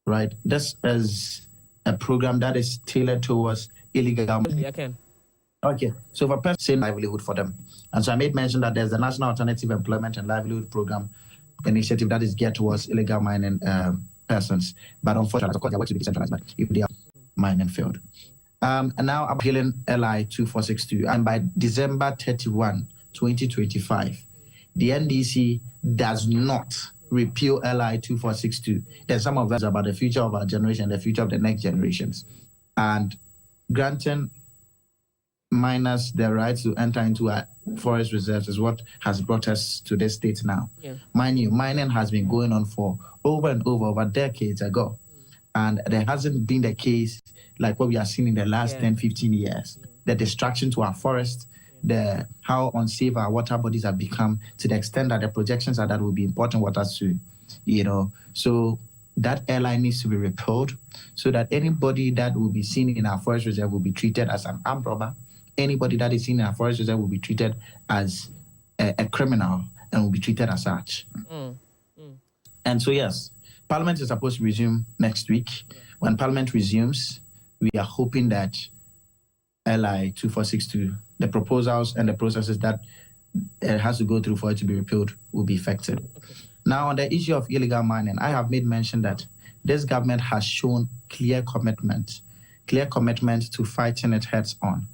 right? This is a program that is tailored towards illegal. Yeah, I can. Okay, so for person livelihood for them. And so I made mention that there's the National Alternative Employment and Livelihood Program initiative that is geared towards illegal mining persons. But unfortunately, of course, their work should be decentralized, but if they are mining field. And now I'm appealing LI 2462. And by December 31, 2025, the NDC does not repeal LI 2462. There's some of us about the future of our generation, the future of the next generations. And granting miners the right to enter into our forest reserves is what has brought us to this state now. Yeah. Mind you, mining has been going on for over decades ago. And there hasn't been the case like what we have seen in the last 10, 15 years. The destruction to our forests, how unsafe our water bodies have become, to the extent that the projections are that will be important water to, So that airline needs to be repealed so that anybody that will be seen in our forest reserve will be treated as an armed robber. Anybody that is seen in our forest reserve will be treated as a criminal and will be treated as such. And so, yes, Parliament is supposed to resume next week. When Parliament resumes, we are hoping that LI 2462, the proposals and the processes that it has to go through for it to be repealed, will be effective. Okay. Now, on the issue of illegal mining, I have made mention that this government has shown clear commitment to fighting it heads on.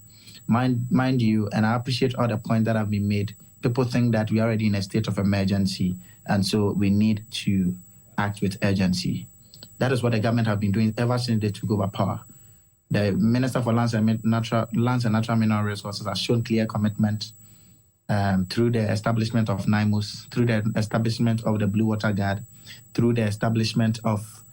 Mind you, and I appreciate all the points that have been made. People think that we are already in a state of emergency, and so we need to act with urgency. That is what the government have been doing ever since they took over power. The Minister for Lands and Natural Mineral Resources has shown clear commitment through the establishment of NIMOS, through the establishment of the Blue Water Guard, through the establishment of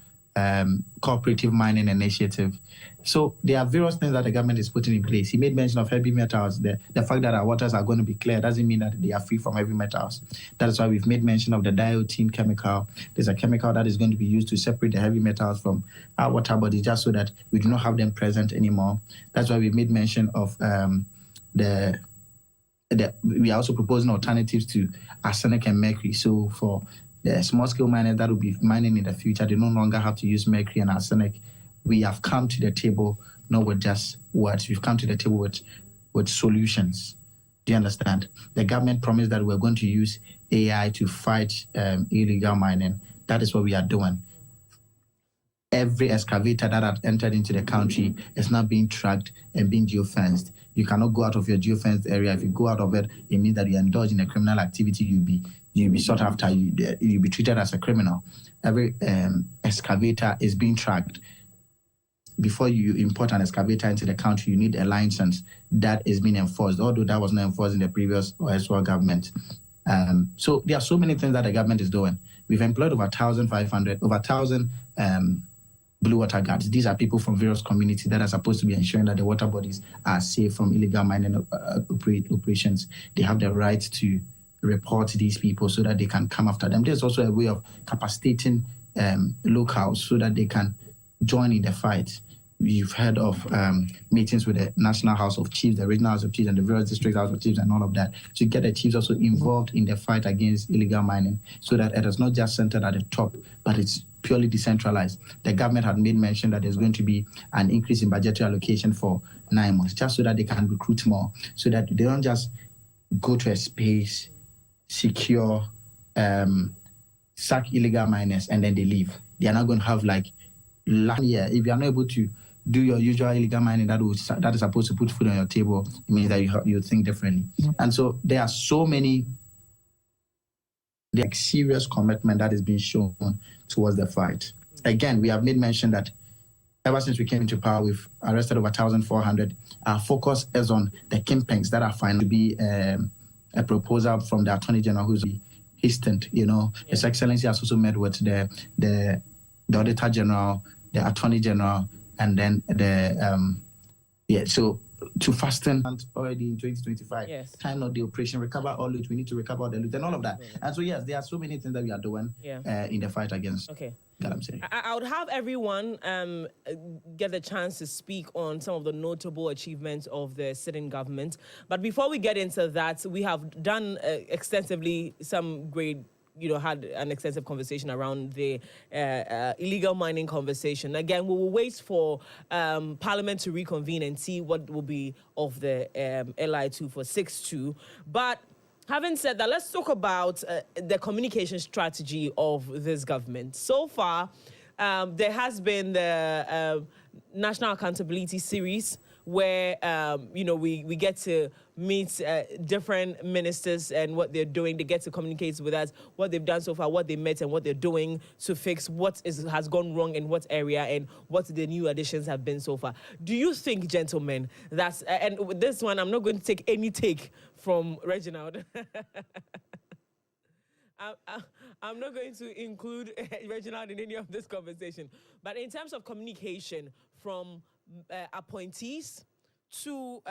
cooperative mining initiative. So there are various things that the government is putting in place. He made mention of heavy metals. The fact that our waters are going to be clear doesn't mean that they are free from heavy metals. That is why we've made mention of the dioxin chemical. There's a chemical that is going to be used to separate the heavy metals from our water bodies, just so that we do not have them present anymore. That's why we've made mention of we are also proposing alternatives to arsenic and mercury. So for the small-scale miners that will be mining in the future, they no longer have to use mercury and arsenic we have come to the table not with just words. We've come to the table with solutions. Do you understand? The government promised that we're going to use AI to fight illegal mining. That is what we are doing. Every excavator that had entered into the country is now being tracked and being geofenced. You cannot go out of your geofenced area. If you go out of it, it means that you indulge in a criminal activity. You'll be sought after. You'll be treated as a criminal. Every excavator is being tracked. Before you import an excavator into the country, you need a license that is being enforced, although that was not enforced in the previous OSWA government. So there are so many things that the government is doing. We've employed over 1,000 blue water guards. These are people from various communities that are supposed to be ensuring that the water bodies are safe from illegal mining operations. They have the right to report these people so that they can come after them. There's also a way of capacitating locals so that they can join in the fight. You've heard of meetings with the National House of Chiefs, the Regional House of Chiefs, and the various District House of Chiefs, and all of that, to get the chiefs also involved in the fight against illegal mining, so that it is not just centered at the top, but it's purely decentralized. The government had made mention that there's going to be an increase in budgetary allocation for 9 months, just so that they can recruit more, so that they don't just go to a space, secure, sack illegal miners, and then they leave. They are not going to have last year, if you are not able to do your usual illegal mining that is supposed to put food on your table, it means that you think differently. And so there are so many serious commitment that is being shown towards the fight. Again, we have made mention that ever since we came into power, we've arrested over 1,400. Our focus is on the kingpins that are found to be a proposal from the Attorney General who's hastened. His Excellency has also met with the Auditor General, the Attorney General, and then so to fasten already in 2025. Yes. Time not the operation, recover all loot. We need to recover all the loot and all of that. And so yes, there are so many things that we are doing in the fight against. Okay. That I'm saying. I would have everyone get the chance to speak on some of the notable achievements of the sitting government. But before we get into that, we have done extensively some great had an extensive conversation around the illegal mining conversation. Again, we will wait for Parliament to reconvene and see what will be of the LI 246-2. But having said that, let's talk about the communication strategy of this government. So far, there has been the National Accountability Series, where we get to meet different ministers and what they're doing. They get to communicate with us what they've done so far, what they met, and what they're doing to fix what has gone wrong in what area and what the new additions have been so far. Do you think, gentlemen, that's and with this one, I'm not going to take any take from Reginald. I'm not going to include Reginald in any of this conversation. But in terms of communication from appointees to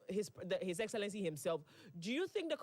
His Excellency himself, do you think the